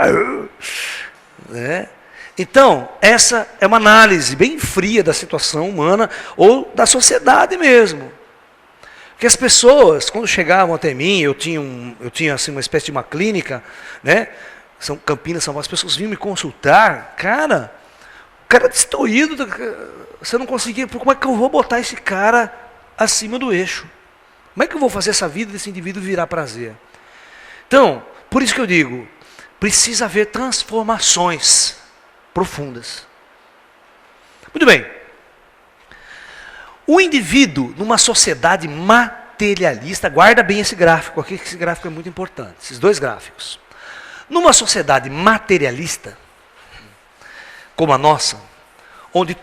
né? Então, essa é uma análise bem fria da situação humana ou da sociedade mesmo. Porque as pessoas, quando chegavam até mim, eu tinha assim, uma espécie de uma clínica, né? Campinas, São Paulo, as pessoas vinham me consultar, cara, o cara destruído, você não conseguia, como é que eu vou botar esse cara acima do eixo? Como é que eu vou fazer essa vida desse indivíduo virar prazer? Então, por isso que eu digo, precisa haver transformações profundas. Muito bem. O indivíduo, numa sociedade materialista, guarda bem esse gráfico aqui, que esse gráfico é muito importante, esses dois gráficos. Numa sociedade materialista, como a nossa, onde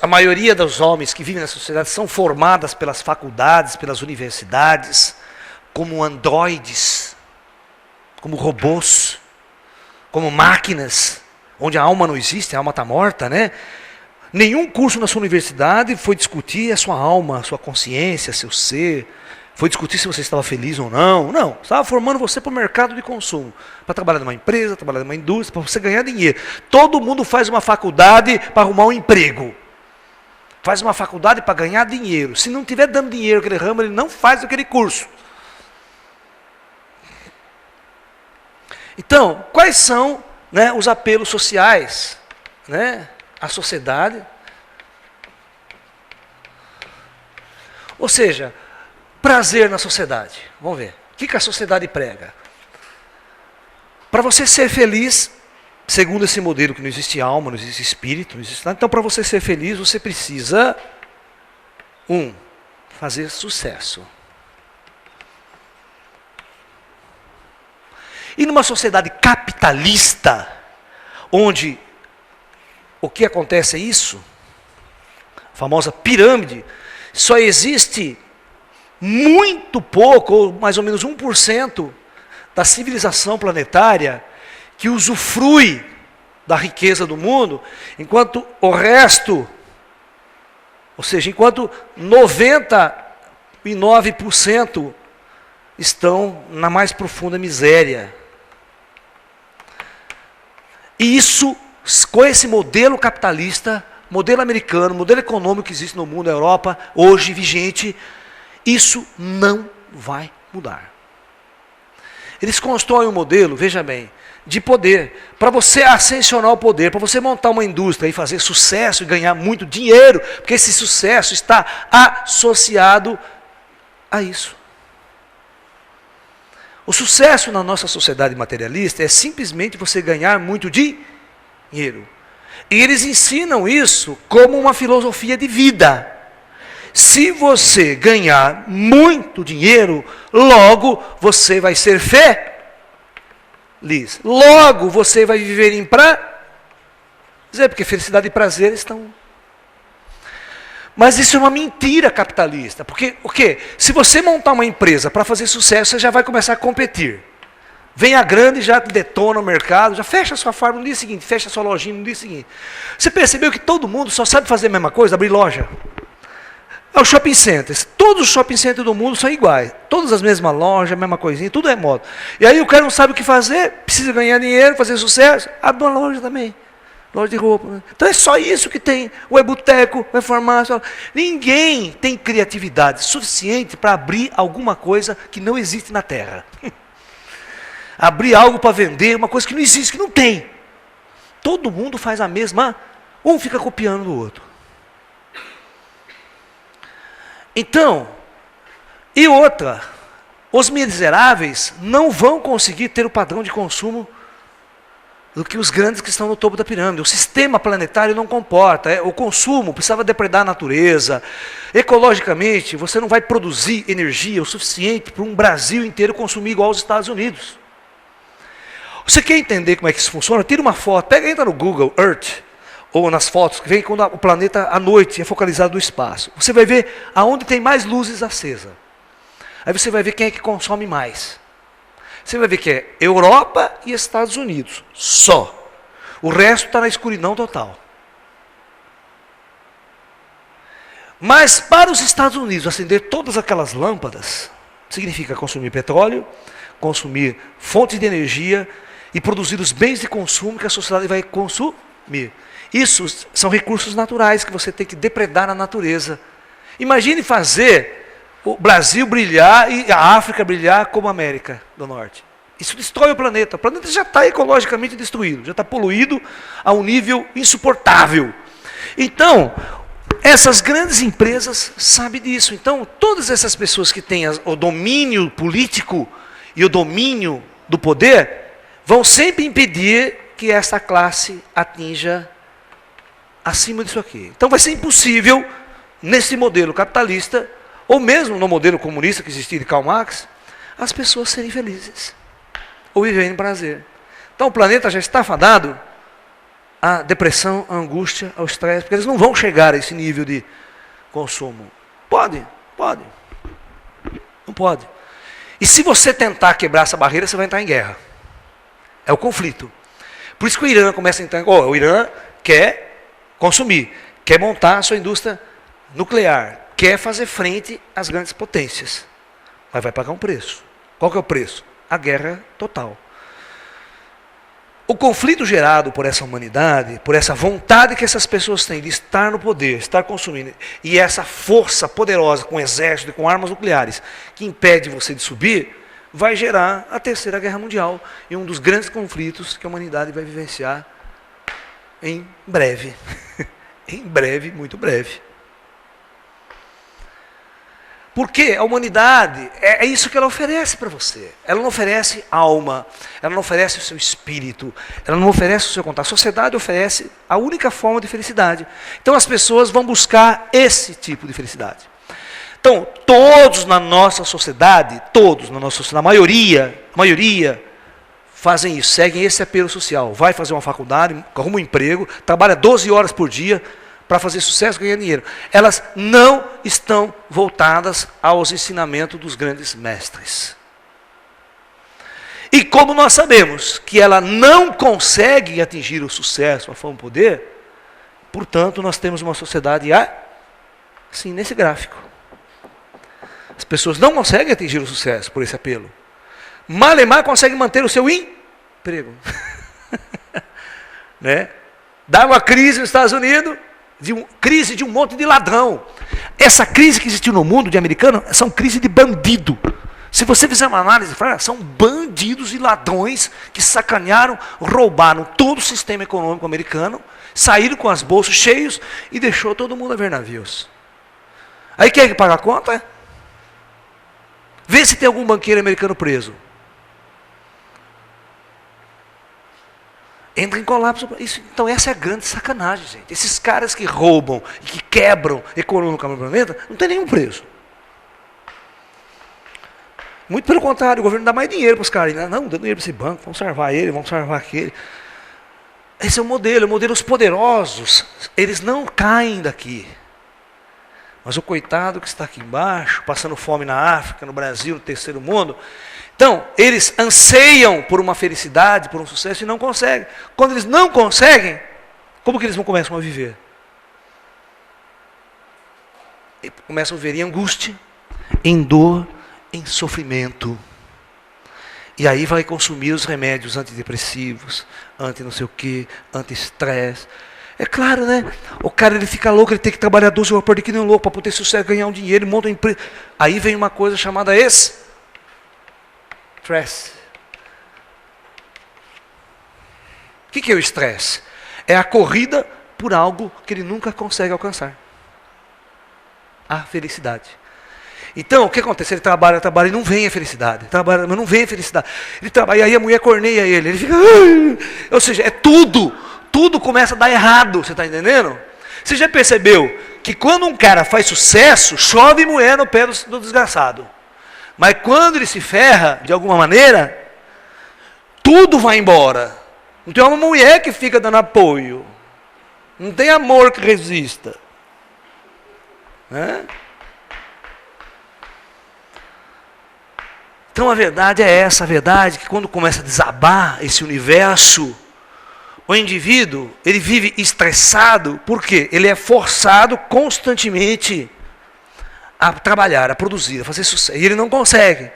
a maioria dos homens que vivem nessa sociedade são formadas pelas faculdades, pelas universidades, como androides, como robôs, como máquinas, onde a alma não existe, a alma está morta, né? Nenhum curso na sua universidade foi discutir a sua alma, a sua consciência, seu ser, foi discutir se você estava feliz ou não. Não, estava formando você para o mercado de consumo, para trabalhar numa empresa, trabalhar numa indústria, para você ganhar dinheiro. Todo mundo faz uma faculdade para arrumar um emprego. Faz uma faculdade para ganhar dinheiro. Se não tiver dando dinheiro naquele ramo, ele não faz aquele curso. Então, quais são, né, os apelos sociais, né, à sociedade? Ou seja, prazer na sociedade. Vamos ver. O que a sociedade prega? Para você ser feliz, segundo esse modelo que não existe alma, não existe espírito, não existe nada. Então, para você ser feliz, você precisa, fazer sucesso. E numa sociedade capitalista, onde o que acontece é isso, a famosa pirâmide, só existe muito pouco, ou mais ou menos 1% da civilização planetária que usufrui da riqueza do mundo, enquanto o resto, ou seja, enquanto 99% estão na mais profunda miséria. E isso, com esse modelo capitalista, modelo americano, modelo econômico que existe no mundo, na Europa, hoje vigente, isso não vai mudar. Eles constroem um modelo, veja bem, de poder. Para você ascensionar o poder, para você montar uma indústria e fazer sucesso e ganhar muito dinheiro, porque esse sucesso está associado a isso. O sucesso na nossa sociedade materialista é simplesmente você ganhar muito dinheiro. E eles ensinam isso como uma filosofia de vida. Se você ganhar muito dinheiro, logo você vai ser feliz. Logo você vai viver em prazer, porque felicidade e prazer estão... Mas isso é uma mentira capitalista. Porque o quê? Se você montar uma empresa para fazer sucesso, você já vai começar a competir. Vem a grande, já detona o mercado, já fecha a sua fábrica no dia seguinte, fecha a sua lojinha no dia seguinte. Você percebeu que todo mundo só sabe fazer a mesma coisa, abrir loja? É o shopping centers. Todos os shopping centers do mundo são iguais. Todas as mesmas lojas, a mesma coisinha, tudo é moda. E aí o cara não sabe o que fazer, precisa ganhar dinheiro, fazer sucesso, abre uma loja também. Loja de roupa. Então é só isso que tem. Ou é boteco, ou é farmácia. Ninguém tem criatividade suficiente para abrir alguma coisa que não existe na Terra. Abrir algo para vender, uma coisa que não existe, que não tem. Todo mundo faz a mesma, um fica copiando do outro. Então, e outra, os miseráveis não vão conseguir ter o padrão de consumo do que os grandes que estão no topo da pirâmide. O sistema planetário não comporta. O consumo precisava depredar a natureza. Ecologicamente, você não vai produzir energia o suficiente para um Brasil inteiro consumir igual aos Estados Unidos. Você quer entender como é que isso funciona? Tira uma foto, entra no Google Earth, ou nas fotos que vem quando o planeta à noite é focalizado no espaço. Você vai ver aonde tem mais luzes acesas. Aí você vai ver quem é que consome mais. Você vai ver que é Europa e Estados Unidos, só. O resto está na escuridão total. Mas para os Estados Unidos acender todas aquelas lâmpadas, significa consumir petróleo, consumir fontes de energia e produzir os bens de consumo que a sociedade vai consumir. Isso são recursos naturais que você tem que depredar na natureza. Imagine fazer o Brasil brilhar e a África brilhar como a América do Norte. Isso destrói o planeta. O planeta já está ecologicamente destruído, já está poluído a um nível insuportável. Então, essas grandes empresas sabem disso. Então, todas essas pessoas que têm o domínio político e o domínio do poder, vão sempre impedir que essa classe atinja acima disso aqui. Então, vai ser impossível, nesse modelo capitalista, ou mesmo no modelo comunista que existia de Karl Marx, as pessoas serem felizes, ou viverem em prazer. Então o planeta já está fadado à depressão, à angústia, ao estresse, porque eles não vão chegar a esse nível de consumo. Pode. Não pode. E se você tentar quebrar essa barreira, você vai entrar em guerra. É o conflito. Por isso que o Irã começa a entrar. O Irã quer consumir, quer montar a sua indústria nuclear, quer fazer frente às grandes potências, mas vai pagar um preço. Qual que é o preço? A guerra total. O conflito gerado por essa humanidade, por essa vontade que essas pessoas têm de estar no poder, estar consumindo, e essa força poderosa com exército e com armas nucleares, que impede você de subir, vai gerar a Terceira Guerra Mundial e um dos grandes conflitos que a humanidade vai vivenciar em breve. Em breve, muito breve. Porque a humanidade, é isso que ela oferece para você. Ela não oferece alma, ela não oferece o seu espírito, ela não oferece o seu contato. A sociedade oferece a única forma de felicidade. Então as pessoas vão buscar esse tipo de felicidade. Então, todos na nossa sociedade, a maioria fazem isso, seguem esse apelo social. Vai fazer uma faculdade, arruma um emprego, trabalha 12 horas por dia, para fazer sucesso, ganhar dinheiro. Elas não estão voltadas aos ensinamentos dos grandes mestres. E como nós sabemos que ela não consegue atingir o sucesso, a fama, o poder, portanto, nós temos uma sociedade assim, nesse gráfico. As pessoas não conseguem atingir o sucesso por esse apelo. Malemar consegue manter o seu emprego. Né? Dá uma crise nos Estados Unidos, crise de um monte de ladrão. Essa crise que existiu no mundo de americano são crises de bandido. Se você fizer uma análise, são bandidos e ladrões que sacanearam, roubaram todo o sistema econômico americano, saíram com as bolsas cheios e deixou todo mundo a ver navios. Aí quem é que paga a conta? Vê se tem algum banqueiro americano preso. Entra em colapso. Então essa é a grande sacanagem, gente. Esses caras que roubam e que quebram economicamente o planeta, não tem nenhum preso. Muito pelo contrário, o governo dá mais dinheiro para os caras. Não, dá dinheiro para esse banco, vamos salvar ele, vamos salvar aquele. Esse é o modelo dos poderosos. Eles não caem daqui. Mas o coitado que está aqui embaixo, passando fome na África, no Brasil, no terceiro mundo. Então, eles anseiam por uma felicidade, por um sucesso e não conseguem. Quando eles não conseguem, como que eles começam a viver? E começam a viver em angústia, em dor, em sofrimento. E aí vai consumir os remédios antidepressivos, anti-não sei o quê, anti-estresse. É claro, né? O cara ele fica louco, ele tem que trabalhar 12 horas por dia que nem um louco para poder sucesso, ganhar um dinheiro, monta uma empresa. Aí vem uma coisa chamada estresse. O que é o estresse? É a corrida por algo que ele nunca consegue alcançar. A felicidade. Então, o que acontece? Ele trabalha e não vem a felicidade. Trabalha, mas não vem a felicidade. Ele trabalha, e aí a mulher corneia ele. Ele fica... Ou seja, é tudo. Tudo começa a dar errado. Você está entendendo? Você já percebeu que quando um cara faz sucesso, chove mulher no pé do desgraçado. Mas quando ele se ferra, de alguma maneira, tudo vai embora. Não tem uma mulher que fica dando apoio. Não tem amor que resista. Né? Então a verdade é essa, a verdade é que quando começa a desabar esse universo, o indivíduo, ele vive estressado, por quê? Ele é forçado constantemente a trabalhar, a produzir, a fazer sucesso, e ele não consegue.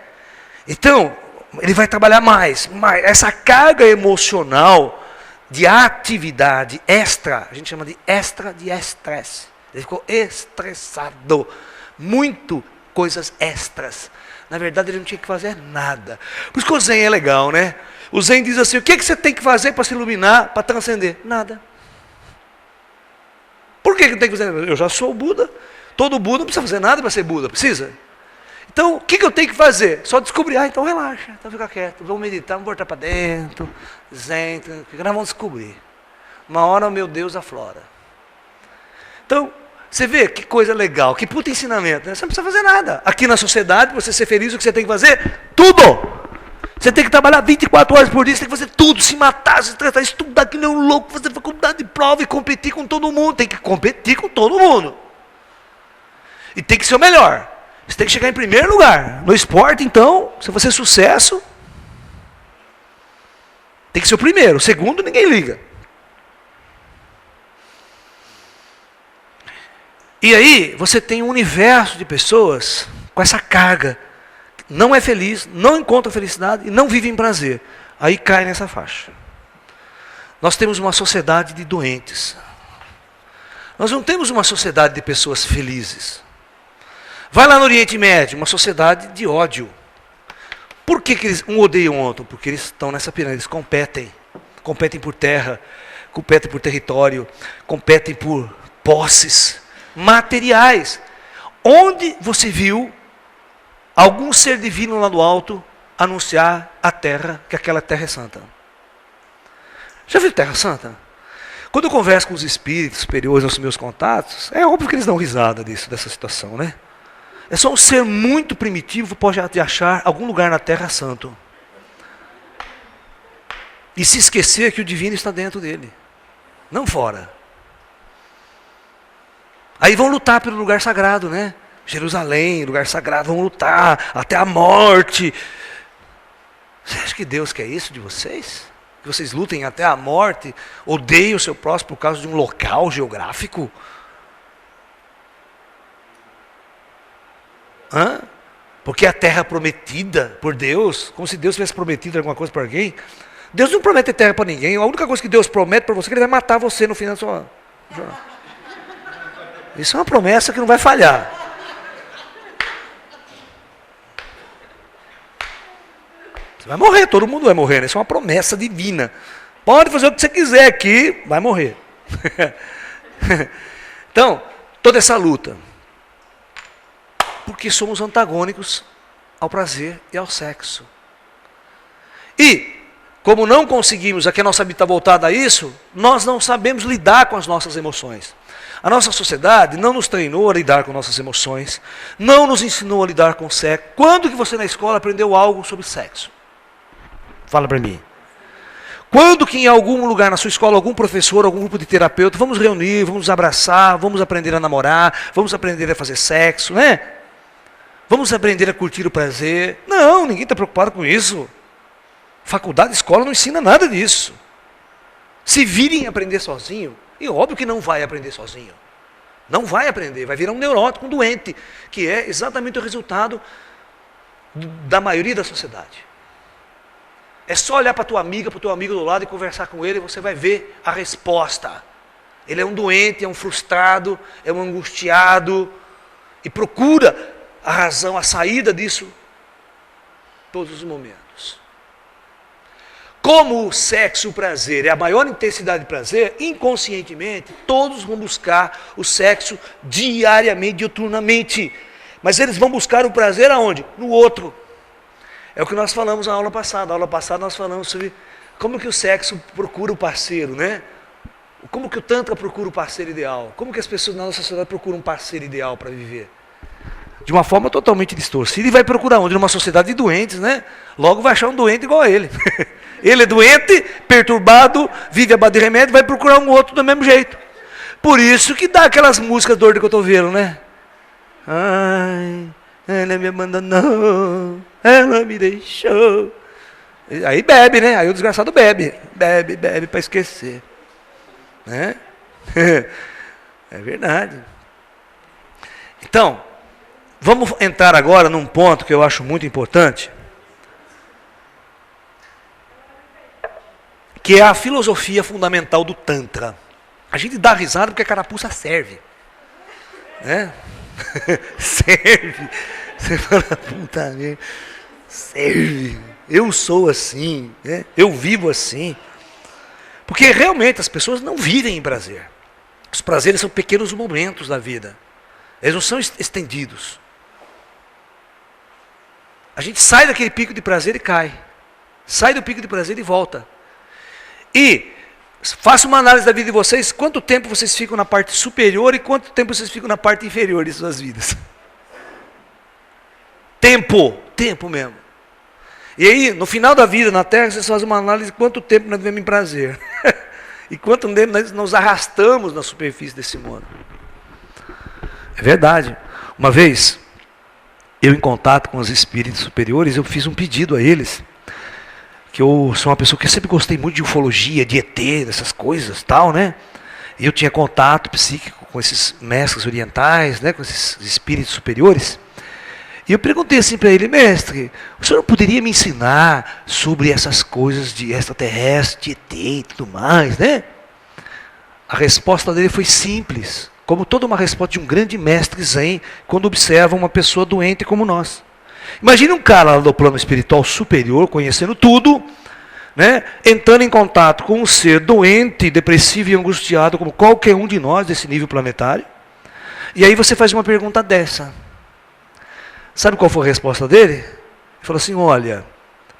Então, ele vai trabalhar mais. Essa carga emocional de atividade extra, a gente chama de extra de estresse. Ele ficou estressado, muito coisas extras. Na verdade, ele não tinha que fazer nada. Por isso que o Zen é legal, né? O Zen diz assim, o que você tem que fazer para se iluminar, para transcender? Nada. Por que não tem que fazer nada? Eu já sou o Buda. Todo Buda não precisa fazer nada para ser Buda, precisa? Então, o que eu tenho que fazer? Só descobrir. Então relaxa, então fica quieto. Vamos meditar, vamos voltar para dentro. Zen, o que nós vamos descobrir? Uma hora o meu Deus aflora. Então, você vê que coisa legal, que puta ensinamento, né? Você não precisa fazer nada. Aqui na sociedade, para você ser feliz, o que você tem que fazer? Tudo! Você tem que trabalhar 24 horas por dia, você tem que fazer tudo, se matar, se estressar, estudar que nem um louco, fazer faculdade de prova e competir com todo mundo. Tem que competir com todo mundo. E tem que ser o melhor. Você tem que chegar em primeiro lugar. No esporte, então, se você sucesso, tem que ser o primeiro. O segundo, ninguém liga. E aí, você tem um universo de pessoas com essa carga. Não é feliz, não encontra felicidade e não vive em prazer. Aí cai nessa faixa. Nós temos uma sociedade de doentes. Nós não temos uma sociedade de pessoas felizes. Vai lá no Oriente Médio, uma sociedade de ódio. Por que eles um odeiam o outro? Porque eles estão nessa pirâmide, eles competem. Competem por terra, competem por território, competem por posses materiais. Onde você viu algum ser divino lá do alto anunciar a terra, que aquela terra é santa? Já viu terra santa? Quando eu converso com os espíritos superiores nos meus contatos, é óbvio que eles dão risada dessa situação, né? É só um ser muito primitivo pode achar algum lugar na terra santo. E se esquecer que o divino está dentro dele, não fora. Aí vão lutar pelo lugar sagrado, né? Jerusalém, lugar sagrado, vão lutar até a morte. Você acha que Deus quer isso de vocês? Que vocês lutem até a morte, odeiem o seu próximo por causa de um local geográfico? Porque a terra prometida por Deus, como se Deus tivesse prometido alguma coisa para alguém. Deus não promete terra para ninguém. A única coisa que Deus promete para você é que Ele vai matar você no final da sua... Isso é uma promessa que não vai falhar. Você vai morrer, todo mundo vai morrer, né? Isso é uma promessa divina. Pode fazer o que você quiser aqui, vai morrer. Então, toda essa luta. Porque somos antagônicos ao prazer e ao sexo. E, como não conseguimos, aqui a nossa vida está voltada a isso, nós não sabemos lidar com as nossas emoções. A nossa sociedade não nos treinou a lidar com nossas emoções, não nos ensinou a lidar com sexo. Quando que você na escola aprendeu algo sobre sexo? Fala para mim. Quando que em algum lugar na sua escola, algum professor, algum grupo de terapeuta, vamos reunir, vamos nos abraçar, vamos aprender a namorar, vamos aprender a fazer sexo, né? Vamos aprender a curtir o prazer. Não, ninguém está preocupado com isso. Faculdade, escola não ensina nada disso. Se virem aprender sozinho, e óbvio que não vai aprender sozinho. Não vai aprender, vai virar um neurótico, um doente, que é exatamente o resultado da maioria da sociedade. É só olhar para tua amiga, para o teu amigo do lado e conversar com ele e você vai ver a resposta. Ele é um doente, é um frustrado, é um angustiado e procura a razão, a saída disso todos os momentos. Como o sexo e o prazer é a maior intensidade de prazer, inconscientemente todos vão buscar o sexo diariamente, diuturnamente. Mas eles vão buscar o prazer aonde? No outro. É o que nós falamos na aula passada. Na aula passada nós falamos sobre como que o sexo procura o parceiro, né? Como que o Tantra procura o parceiro ideal? Como que as pessoas na nossa sociedade procuram um parceiro ideal para viver? De uma forma totalmente distorcida. E vai procurar onde? Numa sociedade de doentes, né? Logo vai achar um doente igual a ele. Ele é doente, perturbado, vive à base de remédio, vai procurar um outro do mesmo jeito. Por isso que dá aquelas músicas dor de cotovelo, né? Ai, ela me abandonou, ela me deixou. Aí bebe, né? Aí o desgraçado bebe. Bebe para esquecer. Né? É verdade. Então, vamos entrar agora num ponto que eu acho muito importante, que é a filosofia fundamental do Tantra. A gente dá risada porque a carapuça serve. Né? Serve. Você fala, puta merda, serve. Eu sou assim, né? Eu vivo assim. Porque realmente as pessoas não vivem em prazer. Os prazeres são pequenos momentos da vida. Eles não são estendidos. A gente sai daquele pico de prazer e cai. Sai do pico de prazer e volta. E faça uma análise da vida de vocês. Quanto tempo vocês ficam na parte superior e quanto tempo vocês ficam na parte inferior de suas vidas? Tempo mesmo. E aí, no final da vida na Terra, vocês fazem uma análise de quanto tempo nós vivemos em prazer. E quanto tempo nós nos arrastamos na superfície desse mundo. É verdade. Uma vez, eu em contato com os espíritos superiores, eu fiz um pedido a eles, que eu sou uma pessoa que sempre gostei muito de ufologia, de ET, dessas coisas, tal, né? E eu tinha contato psíquico com esses mestres orientais, né, com esses espíritos superiores. E eu perguntei assim para ele, mestre, o senhor poderia me ensinar sobre essas coisas de extraterrestre, de ET e tudo mais, né? A resposta dele foi simples, como toda uma resposta de um grande mestre zen, quando observa uma pessoa doente como nós. Imagine um cara lá do plano espiritual superior, conhecendo tudo, né? Entrando em contato com um ser doente, depressivo e angustiado, como qualquer um de nós desse nível planetário. E aí você faz uma pergunta dessa. Sabe qual foi a resposta dele? Ele falou assim, olha,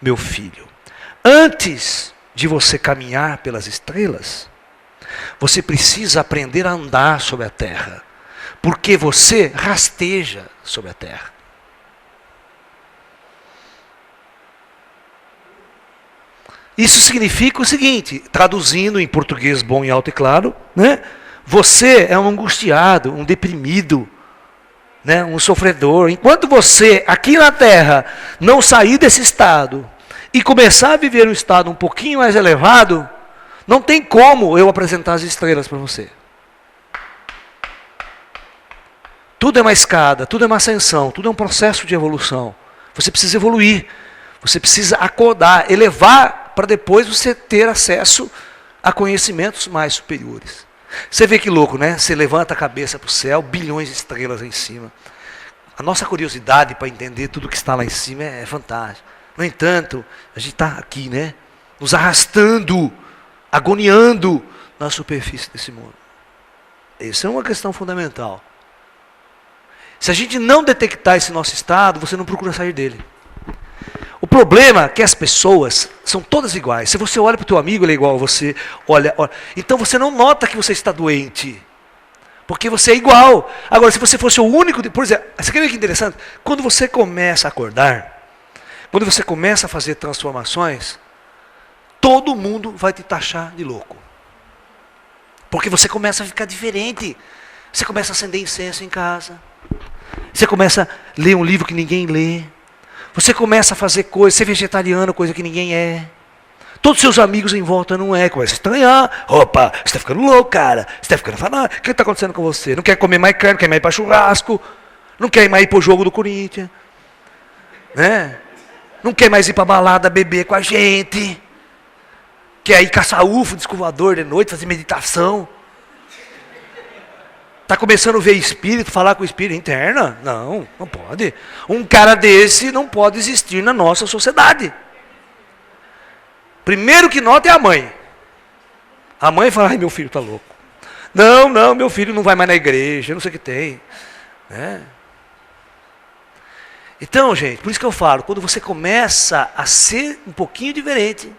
meu filho, antes de você caminhar pelas estrelas, você precisa aprender a andar sobre a terra, porque você rasteja sobre a terra. Isso significa o seguinte, traduzindo em português bom e alto e claro, né? Você é um angustiado, um deprimido, né, um sofredor. Enquanto você, aqui na Terra, não sair desse estado e começar a viver um estado um pouquinho mais elevado, não tem como eu apresentar as estrelas para você. Tudo é uma escada, tudo é uma ascensão, tudo é um processo de evolução. Você precisa evoluir, você precisa acordar, elevar, para depois você ter acesso a conhecimentos mais superiores. Você vê que louco, né? Você levanta a cabeça para o céu, bilhões de estrelas em cima. A nossa curiosidade para entender tudo que está lá em cima é fantástica. No entanto, a gente está aqui, né? Nos arrastando, agoniando na superfície desse mundo. Essa é uma questão fundamental. Se a gente não detectar esse nosso estado, você não procura sair dele. O problema é que as pessoas são todas iguais. Se você olha para o teu amigo, ele é igual a você. Olha. Então você não nota que você está doente. Porque você é igual. Agora, se você fosse o único... Por exemplo, você quer ver que interessante? Quando você começa a acordar, quando você começa a fazer transformações, todo mundo vai te taxar de louco. Porque você começa a ficar diferente. Você começa a acender incenso em casa. Você começa a ler um livro que ninguém lê. Você começa a fazer coisas, ser vegetariano, coisa que ninguém é. Todos os seus amigos em volta não é. Começa a estranhar. Opa, você está ficando louco, cara. Você está ficando falando. O que está acontecendo com você? Não quer comer mais carne, não quer mais ir para churrasco. Não quer mais ir para o jogo do Corinthians. Né? Não quer mais ir para a balada beber com a gente. Quer ir caçar UFO, disco voador de noite, fazer meditação. Está começando a ver espírito, falar com o espírito interna? Não, não pode. Um cara desse não pode existir na nossa sociedade. Primeiro que nota é a mãe. A mãe fala, ai, meu filho está louco. Não, meu filho não vai mais na igreja, não sei o que tem. Então, gente, por isso que eu falo, quando você começa a ser um pouquinho diferente.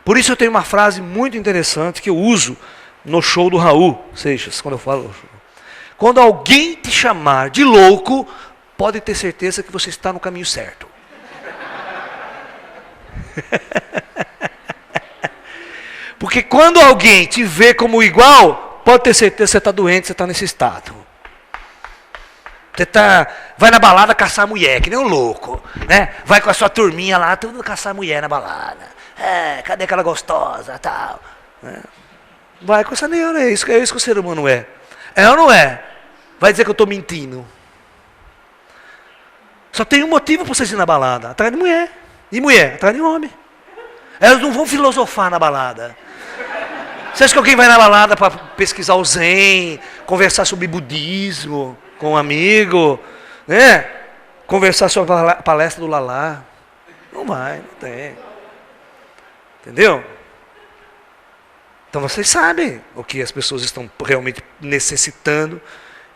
Por isso eu tenho uma frase muito interessante que eu uso no show do Raul Seixas, quando eu falo. Quando alguém te chamar de louco, pode ter certeza que você está no caminho certo. Porque quando alguém te vê como igual, pode ter certeza que você está doente, você está nesse estado. Você vai na balada caçar mulher, que nem um louco, né? Vai com a sua turminha lá, tudo caçar mulher na balada. Cadê aquela gostosa, tal? Né? Vai com essa neura, é isso que o ser humano é. É ou não é? Vai dizer que eu estou mentindo. Só tem um motivo para vocês ir na balada, atrás de mulher. E mulher, atrás de homem. Elas não vão filosofar na balada. Você acha que alguém vai na balada para pesquisar o Zen, conversar sobre budismo com um amigo, né? Conversar sobre a palestra do Lalá? Não vai, não tem. Entendeu? Então vocês sabem o que as pessoas estão realmente necessitando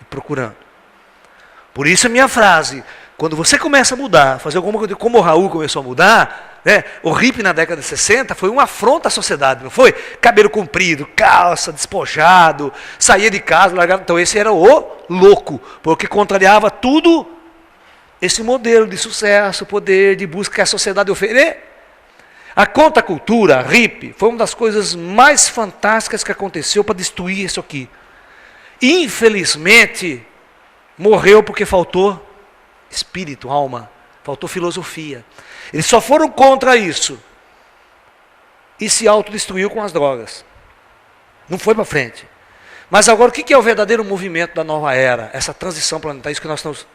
e procurando. Por isso a minha frase, quando você começa a mudar, fazer alguma coisa como o Raul começou a mudar, né? O hippie na década de 60 foi uma afronta à sociedade, não foi? Cabelo comprido, calça, despojado, saía de casa, largava. Então esse era o louco, porque contrariava tudo esse modelo de sucesso, poder, de busca que a sociedade oferece. A contracultura, a hippie, foi uma das coisas mais fantásticas que aconteceu para destruir isso aqui. Infelizmente, morreu porque faltou espírito, alma, faltou filosofia. Eles só foram contra isso e se autodestruiu com as drogas. Não foi para frente. Mas agora, o que é o verdadeiro movimento da nova era? Essa transição planetária, isso que nós estamos...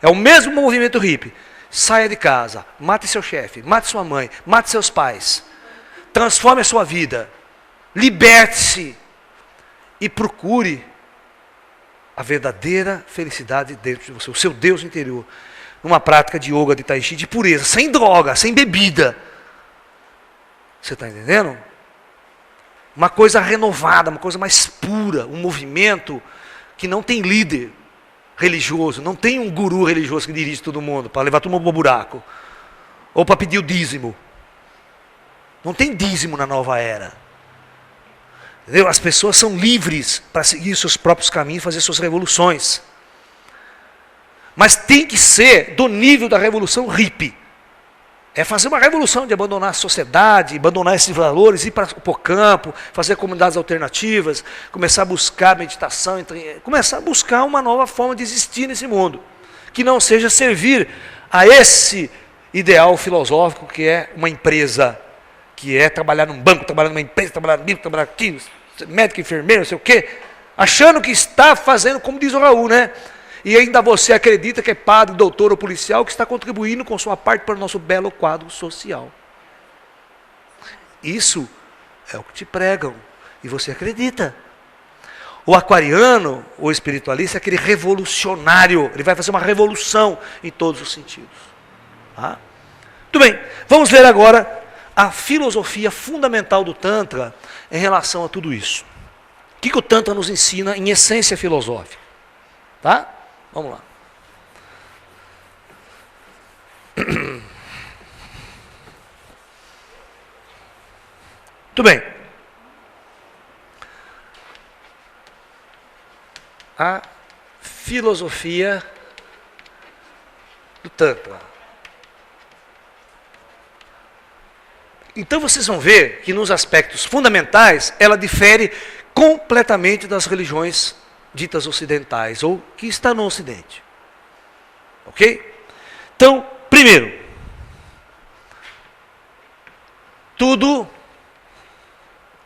É o mesmo movimento hippie. Saia de casa, mate seu chefe, mate sua mãe, mate seus pais. Transforme a sua vida. Liberte-se e procure a verdadeira felicidade dentro de você, o seu Deus interior. Numa prática de yoga, de tai chi, de pureza, sem droga, sem bebida. Você está entendendo? Uma coisa renovada, uma coisa mais pura, um movimento que não tem líder religioso, não tem um guru religioso que dirige todo mundo, para levar todo mundo para o buraco, ou para pedir o dízimo. Não tem dízimo na nova era. Entendeu? As pessoas são livres para seguir seus próprios caminhos, fazer suas revoluções. Mas tem que ser do nível da revolução hippie. É fazer uma revolução de abandonar a sociedade, abandonar esses valores, ir para o campo, fazer comunidades alternativas, começar a buscar meditação, começar a buscar uma nova forma de existir nesse mundo. Que não seja servir a esse ideal filosófico que é uma empresa, que é trabalhar num banco, trabalhar numa empresa, trabalhar no livro, trabalhar aqui, médico, enfermeiro, não sei o quê, achando que está fazendo, como diz o Raul, né? E ainda você acredita que é padre, doutor ou policial que está contribuindo com sua parte para o nosso belo quadro social. Isso é o que te pregam e você acredita. O aquariano, o espiritualista, é aquele revolucionário. Ele vai fazer uma revolução em todos os sentidos. Tá? Muito bem, vamos ver agora a filosofia fundamental do Tantra em relação a tudo isso. O que o Tantra nos ensina em essência filosófica? Tá? Vamos lá. Muito bem. A filosofia do Tantra. Então vocês vão ver que nos aspectos fundamentais ela difere completamente das religiões ditas ocidentais, ou que está no Ocidente. Ok? Então, primeiro, tudo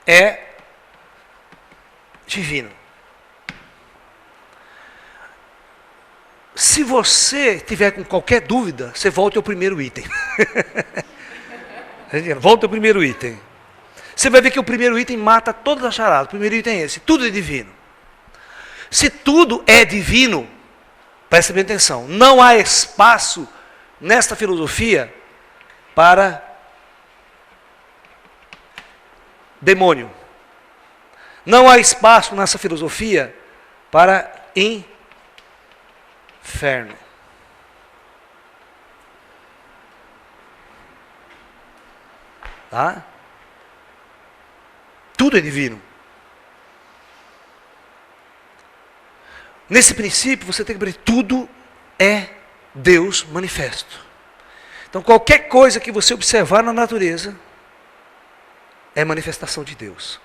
é divino. Se você tiver com qualquer dúvida, você volta ao primeiro item. Volta ao primeiro item. Você vai ver que o primeiro item mata todas as charadas. O primeiro item é esse, tudo é divino. Se tudo é divino, preste bem atenção, não há espaço nesta filosofia para demônio. Não há espaço nessa filosofia para inferno. Tá? Tudo é divino. Nesse princípio, você tem que ver, tudo é Deus manifesto. Então, qualquer coisa que você observar na natureza é manifestação de Deus.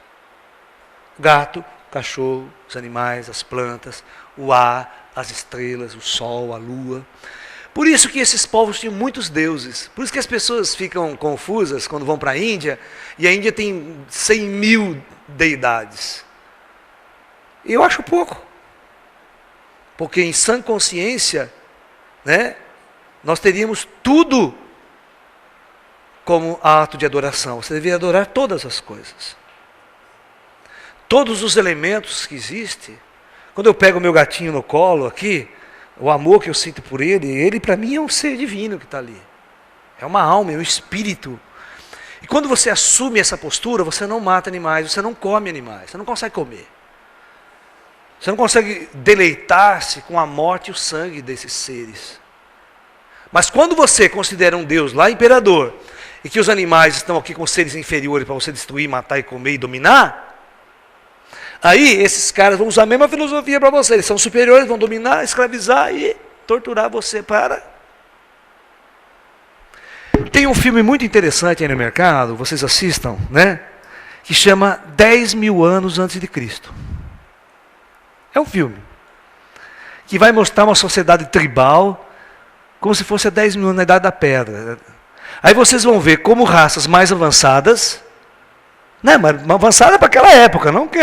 Gato, cachorro, os animais, as plantas, o ar, as estrelas, o sol, a lua. Por isso que esses povos tinham muitos deuses. Por isso que as pessoas ficam confusas quando vão para a Índia, e a Índia tem 100 mil deidades. E eu acho pouco. Porque em sã consciência, né, nós teríamos tudo como ato de adoração. Você deveria adorar todas as coisas. Todos os elementos que existem. Quando eu pego o meu gatinho no colo aqui, o amor que eu sinto por ele para mim é um ser divino que está ali. É uma alma, é um espírito. E quando você assume essa postura, você não mata animais, você não come animais, você não consegue comer. Você não consegue deleitar-se com a morte e o sangue desses seres. Mas quando você considera um Deus lá imperador, e que os animais estão aqui com seres inferiores para você destruir, matar e comer e dominar, aí esses caras vão usar a mesma filosofia para você. Eles são superiores, vão dominar, escravizar e torturar você para... Tem um filme muito interessante aí no mercado, vocês assistam, né? Que chama 10 mil anos antes de Cristo. É um filme que vai mostrar uma sociedade tribal como se fosse há 10 mil anos na Idade da Pedra. Aí vocês vão ver como raças mais avançadas, né, mas avançada para aquela época, não que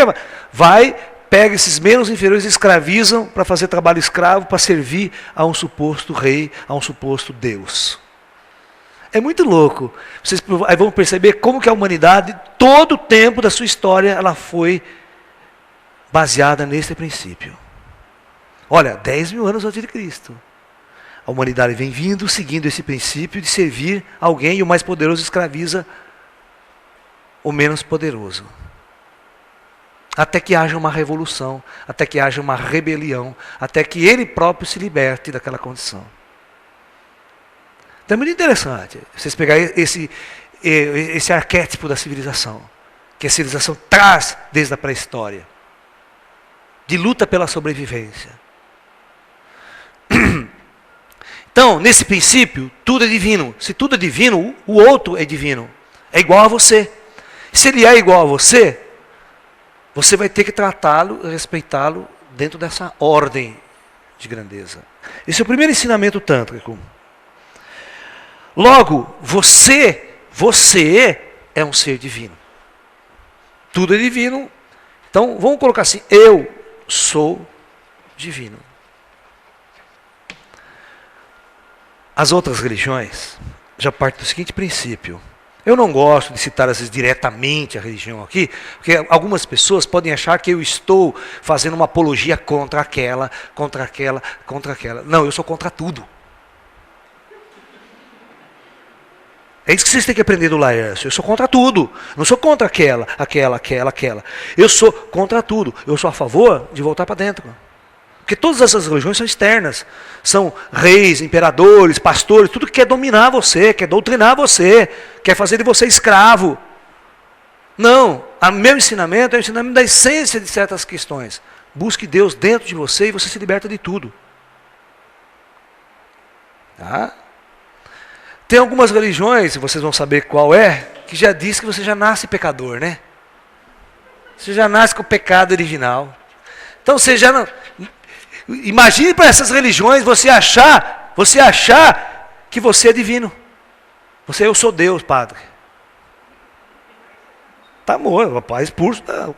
pega esses menos inferiores e escravizam para fazer trabalho escravo, para servir a um suposto rei, a um suposto Deus. É muito louco. Vocês aí vão perceber como que a humanidade, todo o tempo da sua história, ela foi baseada nesse princípio. Olha, 10 mil anos antes de Cristo. A humanidade vem vindo, seguindo esse princípio de servir alguém, e o mais poderoso escraviza o menos poderoso. Até que haja uma revolução, até que haja uma rebelião, até que ele próprio se liberte daquela condição. Então é muito interessante vocês pegarem esse arquétipo da civilização, que a civilização traz desde a pré-história, de luta pela sobrevivência. Então, nesse princípio, tudo é divino. Se tudo é divino, o outro é divino. É igual a você. Se ele é igual a você, você vai ter que tratá-lo, respeitá-lo dentro dessa ordem de grandeza. Esse é o primeiro ensinamento tântrico. Logo, você é um ser divino. Tudo é divino. Então, vamos colocar assim, eu sou divino. As outras religiões já partem do seguinte princípio. Eu não gosto de citar às vezes diretamente a religião aqui, porque algumas pessoas podem achar que eu estou fazendo uma apologia contra aquela. Não, eu sou contra tudo. É isso que vocês têm que aprender do Laércio. Eu sou contra tudo. Não sou contra aquela. Eu sou contra tudo. Eu sou a favor de voltar para dentro. Porque todas essas religiões são externas. São reis, imperadores, pastores, tudo que quer dominar você, quer doutrinar você, quer fazer de você escravo. Não, o meu ensinamento é o ensinamento da essência de certas questões. Busque Deus dentro de você e você se liberta de tudo. Tá? Tem algumas religiões, vocês vão saber qual é, que já diz que você já nasce pecador, né? Você já nasce com o pecado original. Então você já não... Imagine para essas religiões você achar que você é divino. Eu sou Deus, padre. Tá morto, rapaz, expulso. Não.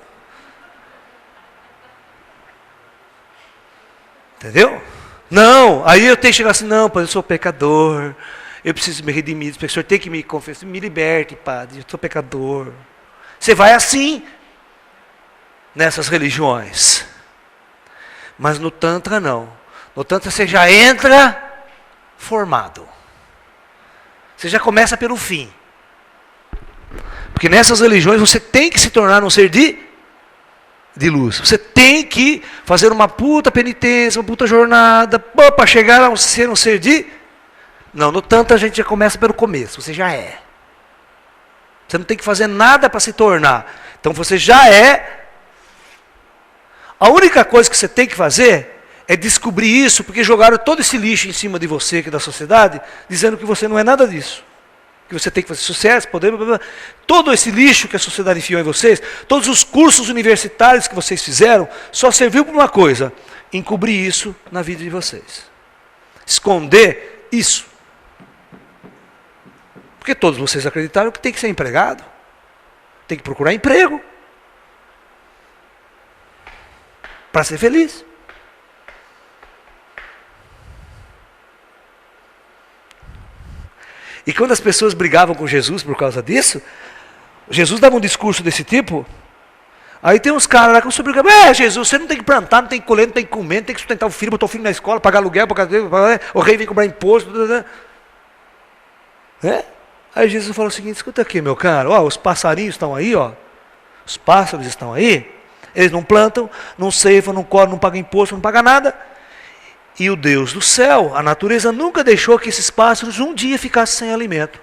Entendeu? Não, aí eu tenho que chegar assim, não, padre, eu sou pecador. Eu preciso me redimir, o senhor tem que me confessar, me liberte, padre, eu sou pecador. Você vai assim, nessas religiões. Mas no Tantra não. No Tantra você já entra formado. Você já começa pelo fim. Porque nessas religiões você tem que se tornar um ser de luz. Você tem que fazer uma puta penitência, uma puta jornada, para chegar a ser um ser de... Não, no Tantra a gente já começa pelo começo, você já é. Você não tem que fazer nada para se tornar. Então você já é. A única coisa que você tem que fazer é descobrir isso, porque jogaram todo esse lixo em cima de você, aqui da sociedade, dizendo que você não é nada disso. Que você tem que fazer sucesso, poder, blá, blá, blá. Todo esse lixo que a sociedade enfiou em vocês, todos os cursos universitários que vocês fizeram, só serviu para uma coisa: encobrir isso na vida de vocês. Esconder isso. Porque todos vocês acreditaram que tem que ser empregado, tem que procurar emprego, para ser feliz. E quando as pessoas brigavam com Jesus por causa disso, Jesus dava um discurso desse tipo, aí tem uns caras lá que estão brigando: Jesus, você não tem que plantar, não tem que colher, não tem que comer, não tem que sustentar o filho, botar o filho na escola, pagar aluguel, o rei vem cobrar imposto. Aí Jesus falou o seguinte: escuta aqui, meu caro, os passarinhos estão aí, os pássaros estão aí, eles não plantam, não ceifam, não colhem, não pagam imposto, não pagam nada. E o Deus do céu, a natureza nunca deixou que esses pássaros um dia ficassem sem alimento.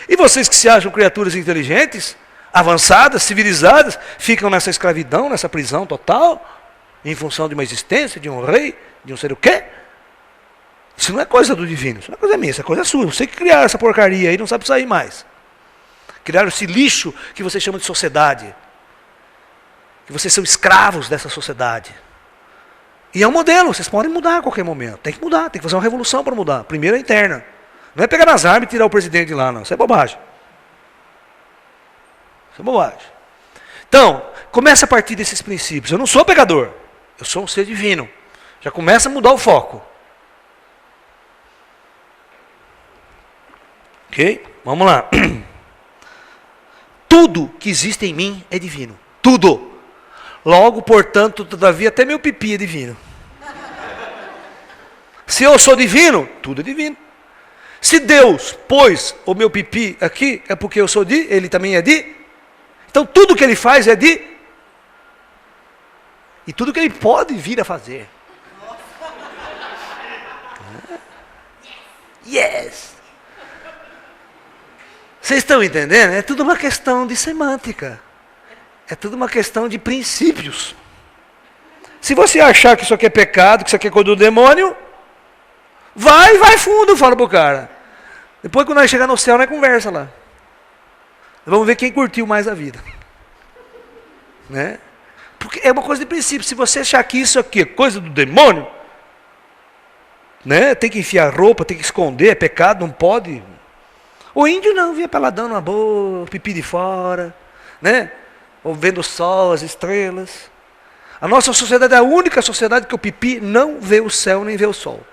E vocês que se acham criaturas inteligentes, avançadas, civilizadas, ficam nessa escravidão, nessa prisão total, em função de uma existência, de um rei, de um sei o quê? Isso não é coisa do divino, isso não é coisa minha, isso é coisa sua. Você que criaram essa porcaria aí, não sabe sair mais. Criaram esse lixo que vocês chamam de sociedade. Que vocês são escravos dessa sociedade. E é um modelo, vocês podem mudar a qualquer momento. Tem que mudar, tem que fazer uma revolução para mudar. Primeiro é interna. Não é pegar nas armas e tirar o presidente de lá, não. Isso é bobagem. Isso é bobagem. Então, começa a partir desses princípios. Eu não sou pecador, eu sou um ser divino. Já começa a mudar o foco. Ok? Vamos lá. Tudo que existe em mim é divino. Tudo. Logo, portanto, todavia, até meu pipi é divino. Se eu sou divino, tudo é divino. Se Deus pôs o meu pipi aqui, é porque eu sou de, ele também é de. Então tudo que ele faz é de. E tudo que ele pode vir a fazer. Yes! Vocês estão entendendo? É tudo uma questão de semântica. É tudo uma questão de princípios. Se você achar que isso aqui é pecado, que isso aqui é coisa do demônio, vai fundo, fala pro cara. Depois quando nós chegar no céu, nós conversa lá. Vamos ver quem curtiu mais a vida. Né? Porque é uma coisa de princípio. Se você achar que isso aqui é coisa do demônio, né? Tem que enfiar roupa, tem que esconder, é pecado, não pode. O índio não, vinha peladão numa boa, pipi de fora, né? Ou vendo o sol, as estrelas. A nossa sociedade é a única sociedade que o pipi não vê o céu nem vê o sol.